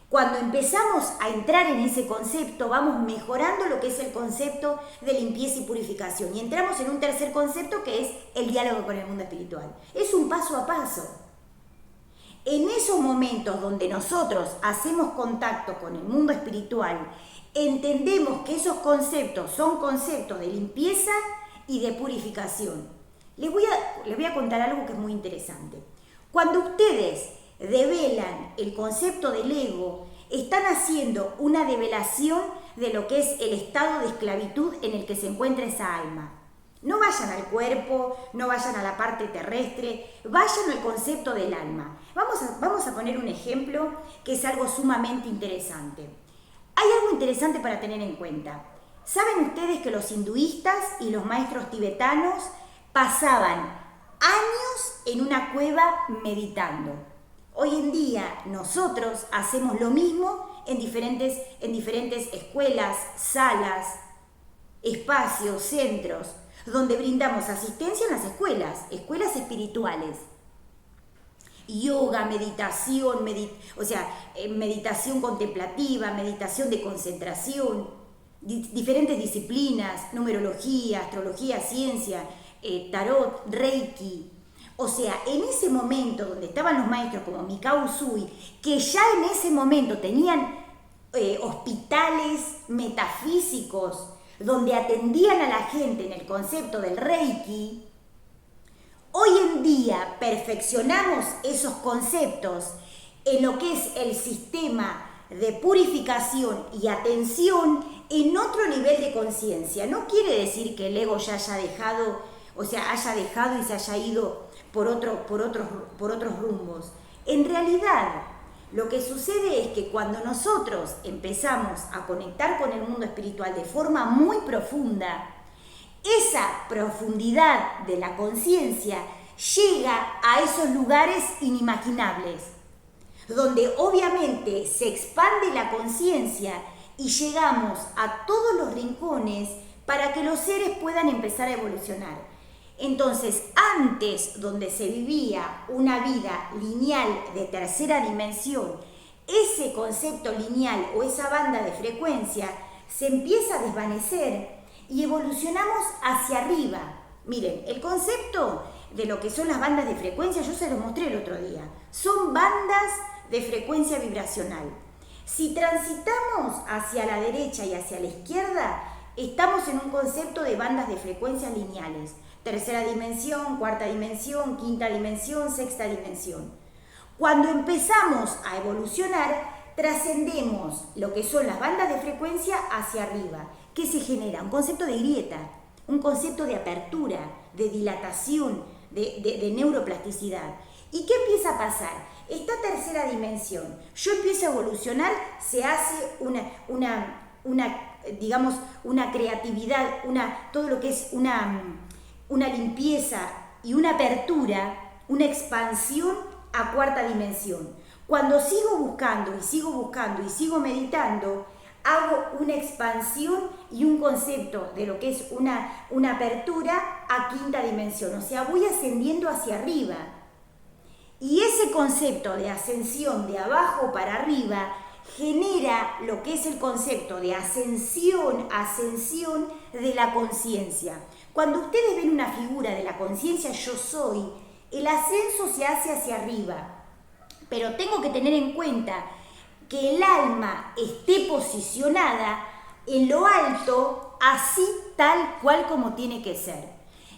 Cuando empezamos a entrar en ese concepto, vamos mejorando lo que es el concepto de limpieza y purificación. Y entramos en un tercer concepto que es el diálogo con el mundo espiritual. Es un paso a paso. En esos momentos donde nosotros hacemos contacto con el mundo espiritual, entendemos que esos conceptos son conceptos de limpieza y de purificación. Les voy a contar algo que es muy interesante. Cuando ustedes develan el concepto del ego, están haciendo una develación de lo que es el estado de esclavitud en el que se encuentra esa alma. No vayan al cuerpo, no vayan a la parte terrestre, vayan al concepto del alma. Vamos a poner un ejemplo que es algo sumamente interesante. Hay algo interesante para tener en cuenta. ¿Saben ustedes que los hinduistas y los maestros tibetanos pasaban años en una cueva meditando? Hoy en día nosotros hacemos lo mismo en diferentes escuelas, salas, espacios, centros, donde brindamos asistencia en las escuelas espirituales. Yoga, meditación, meditación contemplativa, meditación de concentración, diferentes disciplinas, numerología, astrología, ciencia, tarot, reiki. O sea, en ese momento donde estaban los maestros como Mikao Usui, que ya en ese momento tenían hospitales metafísicos donde atendían a la gente en el concepto del reiki, hoy en día perfeccionamos esos conceptos en lo que es el sistema de purificación y atención en otro nivel de conciencia. No quiere decir que el ego ya haya dejado y se haya ido por otros rumbos. En realidad, lo que sucede es que cuando nosotros empezamos a conectar con el mundo espiritual de forma muy profunda, esa profundidad de la conciencia llega a esos lugares inimaginables, donde obviamente se expande la conciencia y llegamos a todos los rincones para que los seres puedan empezar a evolucionar. Entonces, antes, donde se vivía una vida lineal de tercera dimensión, ese concepto lineal o esa banda de frecuencia se empieza a desvanecer y evolucionamos hacia arriba. Miren, el concepto de lo que son las bandas de frecuencia, yo se los mostré el otro día. Son bandas de frecuencia vibracional. Si transitamos hacia la derecha y hacia la izquierda, estamos en un concepto de bandas de frecuencias lineales. Tercera dimensión, cuarta dimensión, quinta dimensión, sexta dimensión. Cuando empezamos a evolucionar, trascendemos lo que son las bandas de frecuencia hacia arriba. ¿Qué se genera? Un concepto de grieta, un concepto de apertura, de dilatación, de neuroplasticidad. ¿Y qué empieza a pasar? Esta tercera dimensión, yo empiezo a evolucionar, se hace una creatividad, todo lo que es una limpieza y una apertura, una expansión a cuarta dimensión. Cuando sigo buscando y sigo meditando, hago una expansión y un concepto de lo que es una apertura a quinta dimensión. O sea, voy ascendiendo hacia arriba. Y ese concepto de ascensión de abajo para arriba genera lo que es el concepto de ascensión de la conciencia. Cuando ustedes ven una figura de la conciencia yo soy, el ascenso se hace hacia arriba. Pero tengo que tener en cuenta que el alma esté posicionada en lo alto, así tal cual como tiene que ser.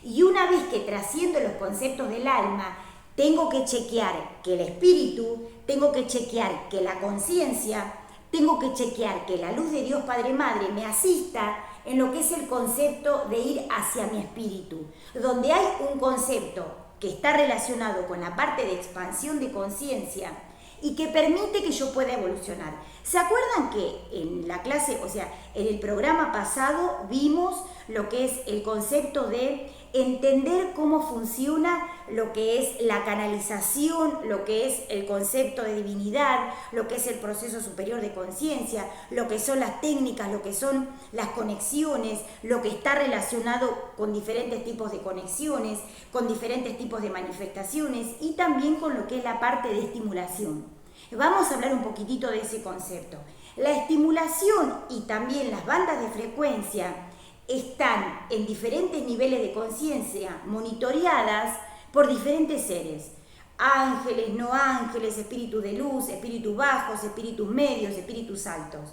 Y una vez que trasciendo los conceptos del alma, tengo que chequear que el espíritu, tengo que chequear que la conciencia, tengo que chequear que la luz de Dios Padre Madre me asista en lo que es el concepto de ir hacia mi espíritu, donde hay un concepto que está relacionado con la parte de expansión de conciencia y que permite que yo pueda evolucionar. ¿Se acuerdan que en la clase, o sea, en el programa pasado vimos lo que es el concepto de entender cómo funciona lo que es la canalización, lo que es el concepto de divinidad, lo que es el proceso superior de conciencia, lo que son las técnicas, lo que son las conexiones, lo que está relacionado con diferentes tipos de conexiones, con diferentes tipos de manifestaciones y también con lo que es la parte de estimulación? Vamos a hablar un poquitito de ese concepto. La estimulación y también las bandas de frecuencia están en diferentes niveles de conciencia monitoreadas por diferentes seres. Ángeles, no ángeles, espíritus de luz, espíritus bajos, espíritus medios, espíritus altos.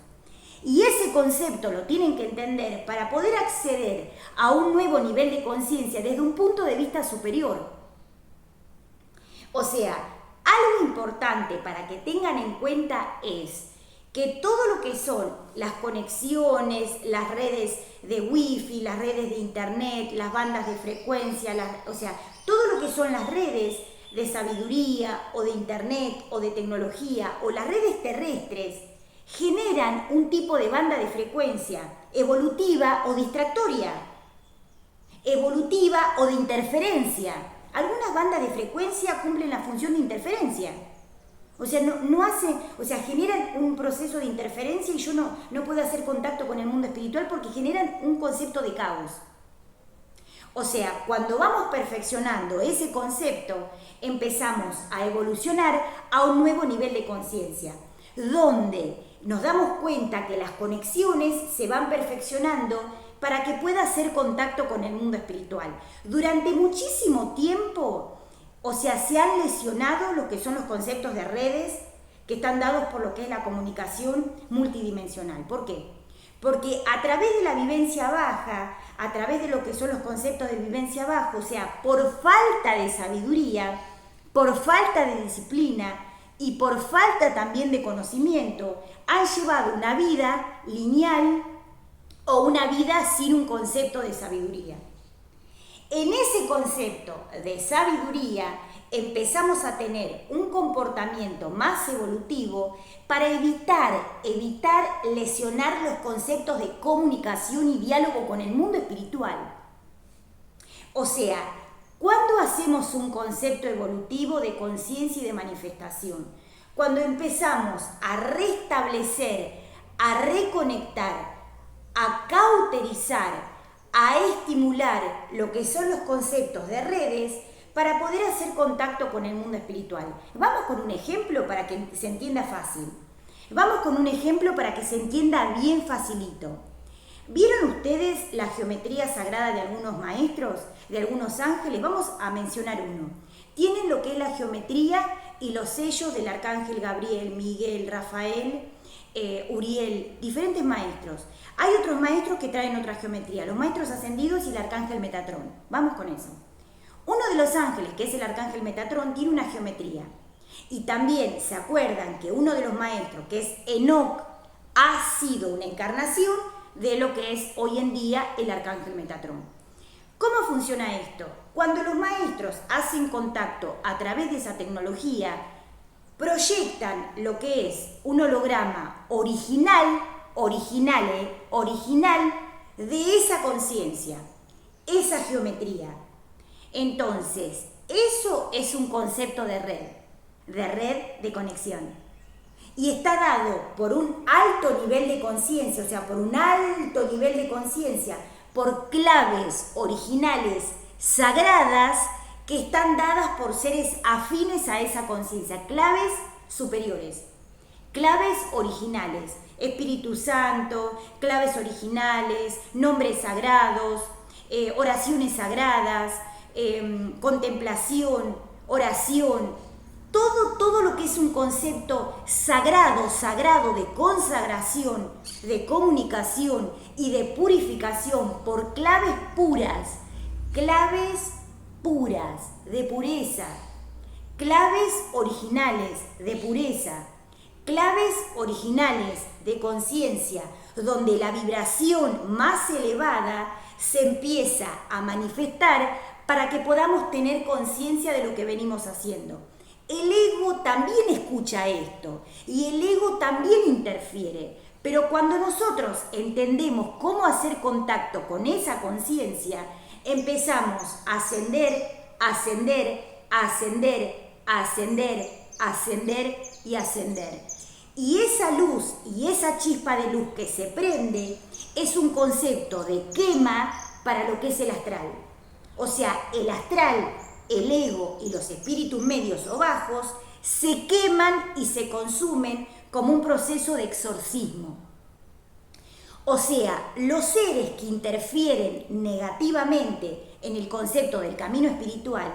Y ese concepto lo tienen que entender para poder acceder a un nuevo nivel de conciencia desde un punto de vista superior. O sea, algo importante para que tengan en cuenta es que todo lo que son las conexiones, las redes de wifi, las redes de internet, las bandas de frecuencia, o sea, todo lo que son las redes de sabiduría o de internet o de tecnología o las redes terrestres generan un tipo de banda de frecuencia evolutiva o distractoria, evolutiva o de interferencia. Algunas bandas de frecuencia cumplen la función de interferencia. O sea, generan un proceso de interferencia y yo no puedo hacer contacto con el mundo espiritual porque generan un concepto de caos. O sea, cuando vamos perfeccionando ese concepto, empezamos a evolucionar a un nuevo nivel de conciencia, donde nos damos cuenta que las conexiones se van perfeccionando para que pueda hacer contacto con el mundo espiritual. Durante muchísimo tiempo, o sea, se han lesionado lo que son los conceptos de redes que están dados por lo que es la comunicación multidimensional. ¿Por qué? Porque a través de la vivencia baja, a través de lo que son los conceptos de vivencia baja, o sea, por falta de sabiduría, por falta de disciplina y por falta también de conocimiento, han llevado una vida lineal o una vida sin un concepto de sabiduría. En ese concepto de sabiduría empezamos a tener un comportamiento más evolutivo para evitar lesionar los conceptos de comunicación y diálogo con el mundo espiritual. O sea, ¿cuándo hacemos un concepto evolutivo de conciencia y de manifestación? Cuando empezamos a restablecer, a reconectar, a cauterizar, a estimular lo que son los conceptos de redes para poder hacer contacto con el mundo espiritual. Vamos con un ejemplo para que se entienda fácil. Vamos con un ejemplo para que se entienda bien facilito. ¿Vieron ustedes la geometría sagrada de algunos maestros, de algunos ángeles? Vamos a mencionar uno. Tienen lo que es la geometría y los sellos del arcángel Gabriel, Miguel, Rafael, Uriel, diferentes maestros. Hay otros maestros que traen otra geometría, los maestros ascendidos y el arcángel Metatrón. Vamos con eso. Uno de los ángeles, que es el arcángel Metatrón, tiene una geometría. Y también se acuerdan que uno de los maestros, que es Enoc, ha sido una encarnación de lo que es hoy en día el arcángel Metatrón. ¿Cómo funciona esto? Cuando los maestros hacen contacto a través de esa tecnología, proyectan lo que es un holograma original de esa conciencia, esa geometría. Entonces, eso es un concepto de red de conexión. Y está dado por un alto nivel de conciencia, o sea, por un alto nivel de conciencia, por claves originales sagradas que están dadas por seres afines a esa conciencia, claves superiores, claves originales, Espíritu Santo, claves originales, nombres sagrados, oraciones sagradas, contemplación, oración, todo lo que es un concepto sagrado de consagración, de comunicación y de purificación por claves puras de pureza, claves originales de pureza, claves originales de conciencia, donde la vibración más elevada se empieza a manifestar para que podamos tener conciencia de lo que venimos haciendo. el ego también escucha esto y el ego también interfiere. Pero cuando nosotros entendemos cómo hacer contacto con esa conciencia, empezamos a ascender, ascender, ascender, ascender, ascender y ascender. Y esa luz y esa chispa de luz que se prende es un concepto de quema para lo que es el astral. O sea, el astral, el ego y los espíritus medios o bajos se queman y se consumen como un proceso de exorcismo. O sea, los seres que interfieren negativamente en el concepto del camino espiritual,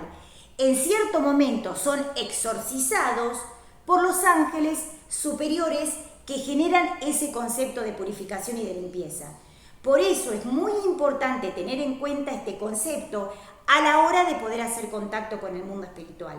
en cierto momento son exorcizados por los ángeles superiores que generan ese concepto de purificación y de limpieza. Por eso es muy importante tener en cuenta este concepto a la hora de poder hacer contacto con el mundo espiritual.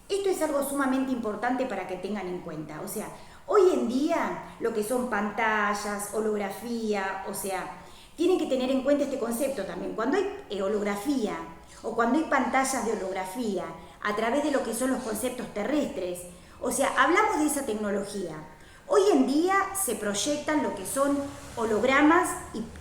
Esto es algo sumamente importante para que tengan en cuenta. O sea, hoy en día lo que son pantallas, holografía, o sea, tienen que tener en cuenta este concepto también. Cuando hay holografía o cuando hay pantallas de holografía a través de lo que son los conceptos terrestres, o sea, hablamos de esa tecnología. Hoy en día se proyectan lo que son hologramas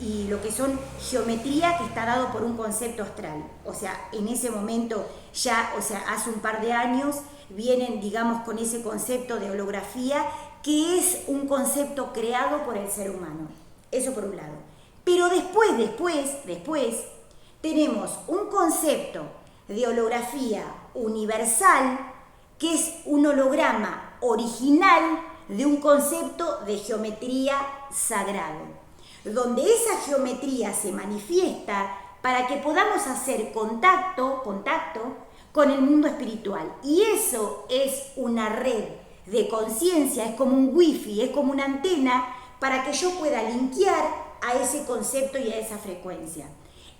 y lo que son geometría que está dado por un concepto astral. O sea, en ese momento ya, o sea, hace un par de años vienen, digamos, con ese concepto de holografía que es un concepto creado por el ser humano. Eso por un lado. Pero después tenemos un concepto de holografía universal que es un holograma original de un concepto de geometría sagrado, donde esa geometría se manifiesta para que podamos hacer contacto con el mundo espiritual. Y eso es una red de conciencia, es como un wifi, es como una antena para que yo pueda linkear a ese concepto y a esa frecuencia.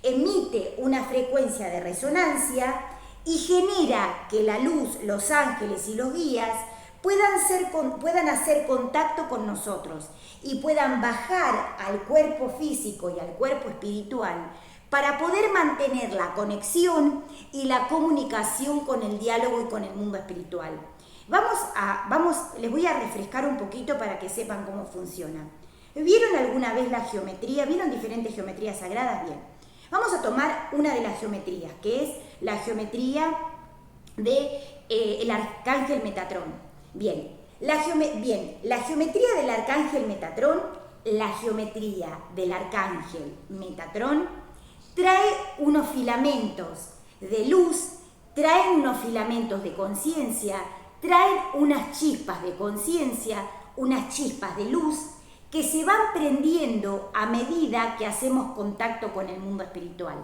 Emite una frecuencia de resonancia y genera que la luz, los ángeles y los guías puedan hacer contacto con nosotros y puedan bajar al cuerpo físico y al cuerpo espiritual para poder mantener la conexión y la comunicación con el diálogo y con el mundo espiritual. Les voy a refrescar un poquito para que sepan cómo funciona. ¿Vieron alguna vez la geometría? ¿Vieron diferentes geometrías sagradas? Bien. Vamos a tomar una de las geometrías, que es la geometría del arcángel Metatrón. Bien, la geometría del arcángel Metatrón, trae unos filamentos de luz, trae unos filamentos de conciencia, traen unas chispas de conciencia, unas chispas de luz que se van prendiendo a medida que hacemos contacto con el mundo espiritual.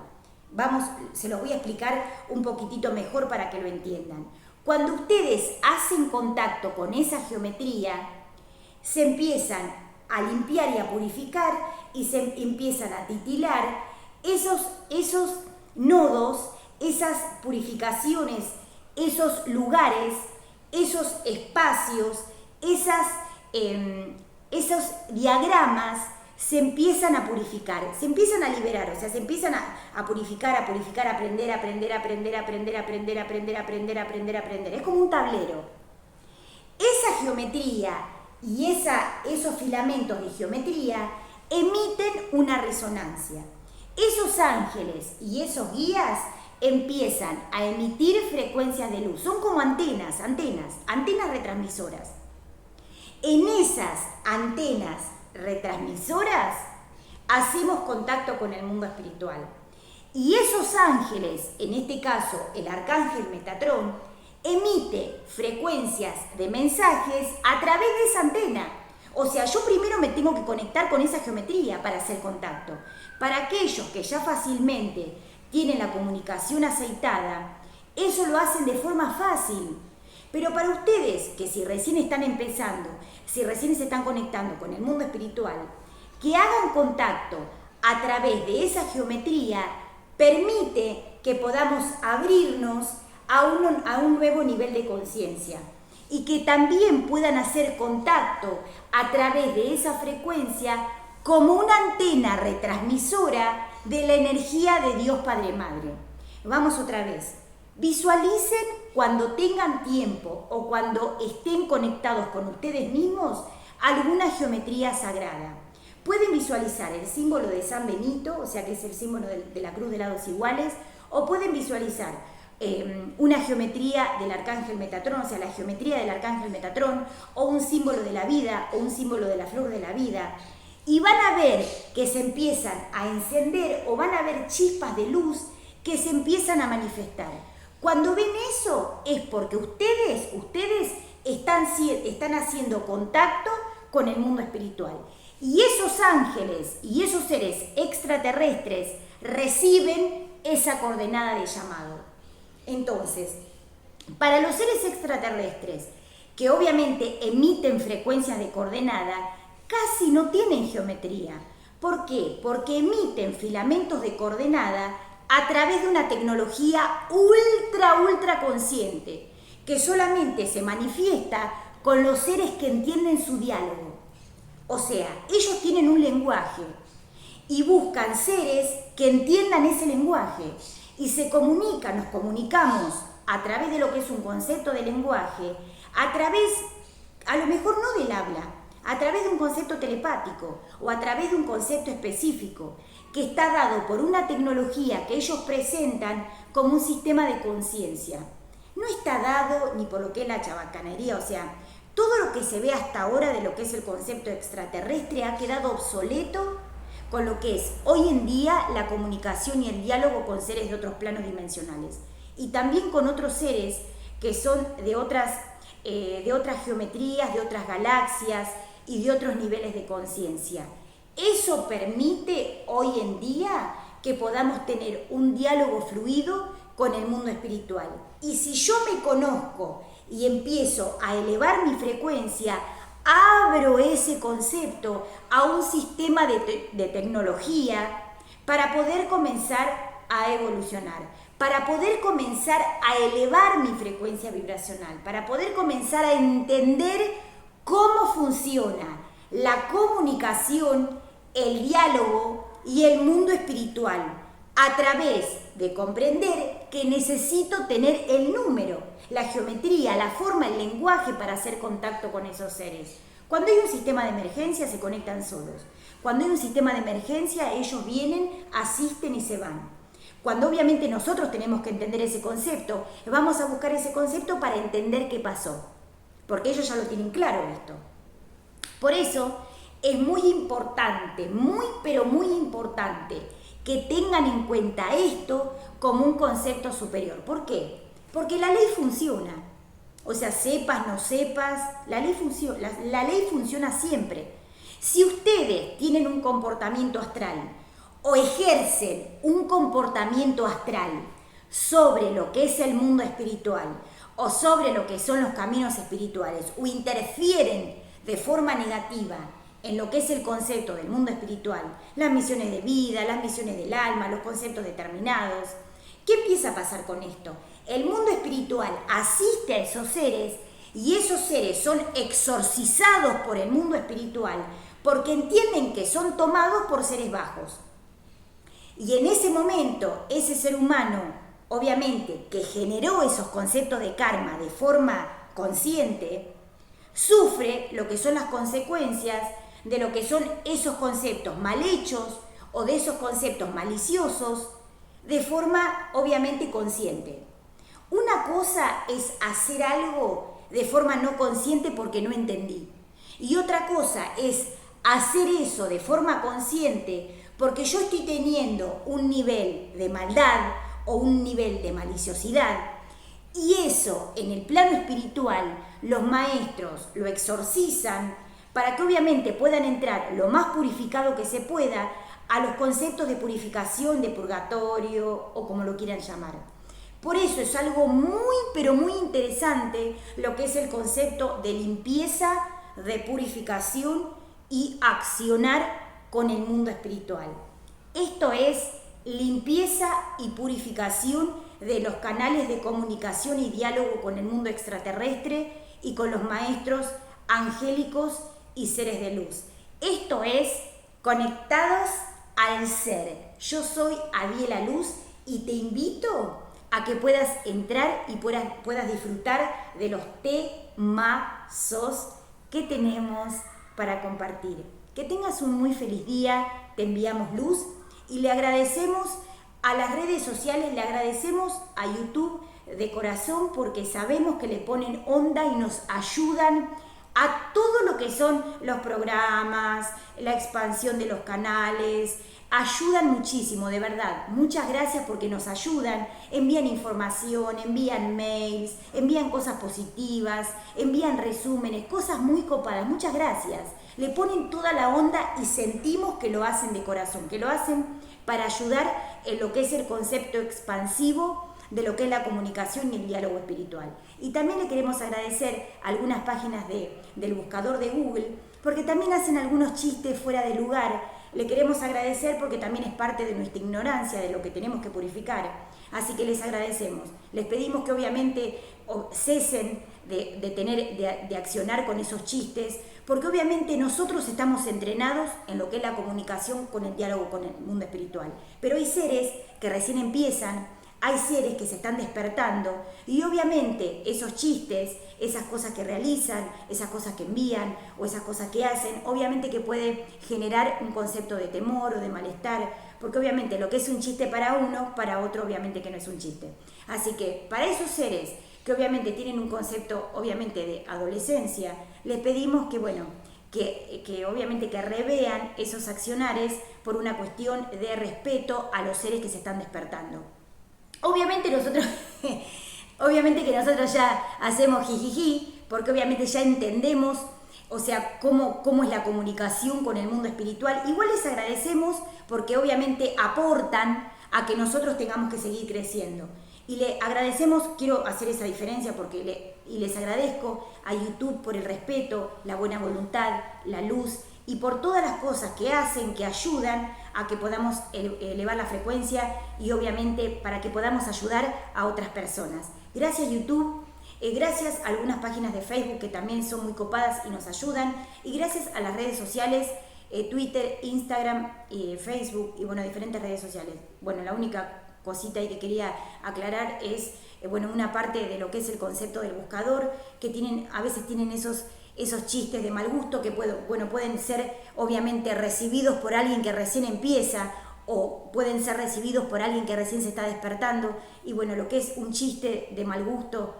Se los voy a explicar un poquitito mejor para que lo entiendan. Cuando ustedes hacen contacto con esa geometría, se empiezan a limpiar y a purificar y se empiezan a titilar esos nodos, esas purificaciones, esos lugares, esos espacios, esos diagramas se empiezan a purificar, se empiezan a liberar, o sea, se empiezan a purificar, aprender. Es como un tablero. Esa geometría y esos filamentos de geometría emiten una resonancia. Esos ángeles y esos guías empiezan a emitir frecuencias de luz. Son como antenas retransmisoras. En esas antenas retransmisoras hacemos contacto con el mundo espiritual. Y esos ángeles, en este caso el arcángel Metatrón, emite frecuencias de mensajes a través de esa antena. O sea, yo primero me tengo que conectar con esa geometría para hacer contacto. Para aquellos que ya fácilmente tienen la comunicación aceitada, eso lo hacen de forma fácil. Pero para ustedes, que si recién están empezando, si recién se están conectando con el mundo espiritual, que hagan contacto a través de esa geometría permite que podamos abrirnos a un nuevo nivel de conciencia y que también puedan hacer contacto a través de esa frecuencia como una antena retransmisora de la energía de Dios Padre Madre. Vamos otra vez. Visualicen cuando tengan tiempo o cuando estén conectados con ustedes mismos, alguna geometría sagrada. Pueden visualizar el símbolo de San Benito, o sea que es el símbolo de la cruz de lados iguales, o pueden visualizar una geometría del arcángel Metatrón, o sea la geometría del arcángel Metatrón, o un símbolo de la vida, o un símbolo de la flor de la vida, y van a ver que se empiezan a encender o van a ver chispas de luz que se empiezan a manifestar. Cuando ven eso es porque ustedes están haciendo contacto con el mundo espiritual. Y esos ángeles y esos seres extraterrestres reciben esa coordenada de llamado. Entonces, para los seres extraterrestres, que obviamente emiten frecuencias de coordenada, casi no tienen geometría. ¿Por qué? Porque emiten filamentos de coordenada a través de una tecnología ultra consciente, que solamente se manifiesta con los seres que entienden su diálogo. O sea, ellos tienen un lenguaje y buscan seres que entiendan ese lenguaje y se comunican, nos comunicamos a través de lo que es un concepto de lenguaje, a través, a lo mejor no del habla, a través de un concepto telepático o a través de un concepto específico que está dado por una tecnología que ellos presentan como un sistema de conciencia. No está dado ni por lo que es la chabacanería, o sea, todo lo que se ve hasta ahora de lo que es el concepto extraterrestre ha quedado obsoleto con lo que es hoy en día la comunicación y el diálogo con seres de otros planos dimensionales y también con otros seres que son de otras geometrías, de otras galaxias y de otros niveles de conciencia. Eso permite hoy en día que podamos tener un diálogo fluido con el mundo espiritual. Y si yo me conozco y empiezo a elevar mi frecuencia, abro ese concepto a un sistema de tecnología para poder comenzar a evolucionar, para poder comenzar a elevar mi frecuencia vibracional, para poder comenzar a entender cómo funciona la comunicación, el diálogo y el mundo espiritual, a través de comprender que necesito tener el número, la geometría, la forma, el lenguaje para hacer contacto con esos seres. Cuando hay un sistema de emergencia se conectan solos. Cuando hay un sistema de emergencia ellos vienen, asisten y se van. Cuando obviamente nosotros tenemos que entender ese concepto, vamos a buscar ese concepto para entender qué pasó. Porque ellos ya lo tienen claro esto. Por eso es muy importante, pero muy importante, que tengan en cuenta esto como un concepto superior. ¿Por qué? Porque la ley funciona. O sea, sepas, no sepas, la ley funciona siempre. Si ustedes tienen un comportamiento astral o ejercen un comportamiento astral sobre lo que es el mundo espiritual o sobre lo que son los caminos espirituales o interfieren de forma negativa en lo que es el concepto del mundo espiritual, las misiones de vida, las misiones del alma, los conceptos determinados, ¿qué empieza a pasar con esto? El mundo espiritual asiste a esos seres y esos seres son exorcizados por el mundo espiritual porque entienden que son tomados por seres bajos. Y en ese momento, ese ser humano, obviamente, que generó esos conceptos de karma de forma consciente, sufre lo que son las consecuencias de lo que son esos conceptos mal hechos o de esos conceptos maliciosos de forma obviamente consciente. Una cosa es hacer algo de forma no consciente porque no entendí. Y otra cosa es hacer eso de forma consciente porque yo estoy teniendo un nivel de maldad o un nivel de maliciosidad. Y eso en el plano espiritual los maestros lo exorcizan para que obviamente puedan entrar lo más purificado que se pueda a los conceptos de purificación, de purgatorio o como lo quieran llamar. Por eso es algo pero muy interesante lo que es el concepto de limpieza, de purificación y accionar con el mundo espiritual. Esto es limpieza y purificación de los canales de comunicación y diálogo con el mundo extraterrestre y con los maestros angélicos y seres de luz. Esto es conectados al ser. Yo soy Adiela Luz y te invito a que puedas entrar y puedas disfrutar de los temazos que tenemos para compartir. Que tengas un muy feliz día, te enviamos luz y le agradecemos a las redes sociales, le agradecemos a YouTube de corazón porque sabemos que le ponen onda y nos ayudan a todo lo que son los programas, la expansión de los canales, ayudan muchísimo, de verdad. Muchas gracias porque nos ayudan, envían información, envían mails, envían cosas positivas, envían resúmenes, cosas muy copadas. Muchas gracias. Le ponen toda la onda y sentimos que lo hacen de corazón, que lo hacen para ayudar en lo que es el concepto expansivo de lo que es la comunicación y el diálogo espiritual. Y también le queremos agradecer a algunas páginas del buscador de Google, porque también hacen algunos chistes fuera de lugar. Le queremos agradecer porque también es parte de nuestra ignorancia de lo que tenemos que purificar. Así que les agradecemos. Les pedimos que obviamente cesen de accionar con esos chistes, porque obviamente nosotros estamos entrenados en lo que es la comunicación con el diálogo con el mundo espiritual. Pero hay seres que recién empiezan, hay seres que se están despertando y obviamente esos chistes, esas cosas que realizan, esas cosas que envían o esas cosas que hacen, obviamente que puede generar un concepto de temor o de malestar, porque obviamente lo que es un chiste para uno, para otro obviamente que no es un chiste. Así que para esos seres que obviamente tienen un concepto obviamente de adolescencia, les pedimos que bueno, que obviamente que revean esos accionares por una cuestión de respeto a los seres que se están despertando. Obviamente que nosotros ya hacemos jijiji, porque obviamente ya entendemos, o sea, cómo es la comunicación con el mundo espiritual. Igual les agradecemos porque obviamente aportan a que nosotros tengamos que seguir creciendo. Y le agradecemos, quiero hacer esa diferencia y les agradezco a YouTube por el respeto, la buena voluntad, la luz y por todas las cosas que hacen, que ayudan a que podamos elevar la frecuencia y obviamente para que podamos ayudar a otras personas. Gracias YouTube, gracias a algunas páginas de Facebook que también son muy copadas y nos ayudan, y gracias a las redes sociales, Twitter, Instagram, Facebook y bueno, diferentes redes sociales. Bueno, la única cosita ahí que quería aclarar es una parte de lo que es el concepto del buscador, que a veces tienen esos chistes de mal gusto que pueden ser obviamente recibidos por alguien que recién empieza o pueden ser recibidos por alguien que recién se está despertando, y bueno, lo que es un chiste de mal gusto,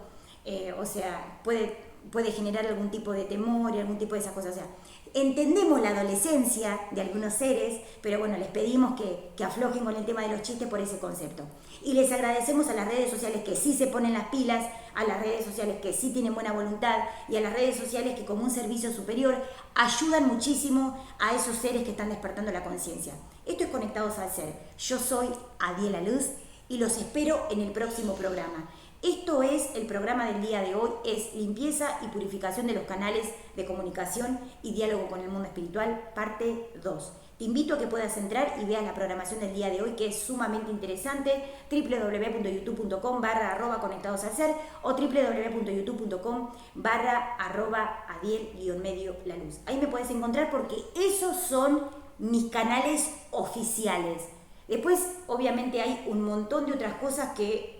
puede generar algún tipo de temor y algún tipo de esas cosas. O sea, entendemos la adolescencia de algunos seres, pero bueno, les pedimos que aflojen con el tema de los chistes por ese concepto. Y les agradecemos a las redes sociales que sí se ponen las pilas, a las redes sociales que sí tienen buena voluntad y a las redes sociales que como un servicio superior ayudan muchísimo a esos seres que están despertando la conciencia. Esto es Conectados al Ser. Yo soy Adiela Luz y los espero en el próximo programa. Esto es el programa del día de hoy, es limpieza y purificación de los canales de comunicación y diálogo con el mundo espiritual, parte 2. Te invito a que puedas entrar y veas la programación del día de hoy, que es sumamente interesante, www.youtube.com/@conectados al ser o www.youtube.com/adiel_la luz. Ahí me puedes encontrar porque esos son mis canales oficiales. Después, obviamente, hay un montón de otras cosas que...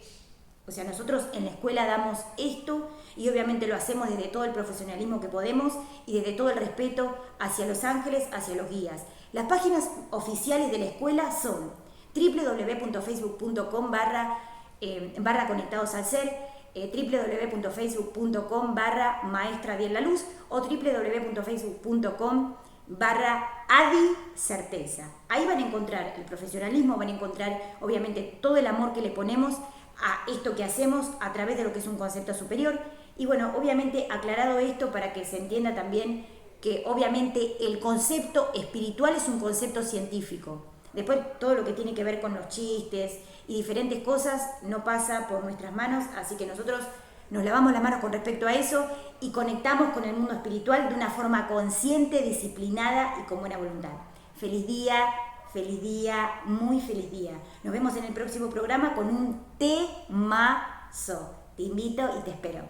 O sea, nosotros en la escuela damos esto y obviamente lo hacemos desde todo el profesionalismo que podemos y desde todo el respeto hacia los ángeles, hacia los guías. Las páginas oficiales de la escuela son www.facebook.com/conectados al ser, www.facebook.com/maestra Adiel la luz o www.facebook.com/Adi Certeza. Ahí van a encontrar el profesionalismo, van a encontrar obviamente todo el amor que le ponemos a esto que hacemos a través de lo que es un concepto superior. Y bueno, obviamente aclarado esto para que se entienda también que obviamente el concepto espiritual es un concepto científico. Después todo lo que tiene que ver con los chistes y diferentes cosas no pasa por nuestras manos, así que nosotros nos lavamos las manos con respecto a eso y conectamos con el mundo espiritual de una forma consciente, disciplinada y con buena voluntad. Feliz día, muy feliz día. Nos vemos en el próximo programa con un temazo. Te invito y te espero.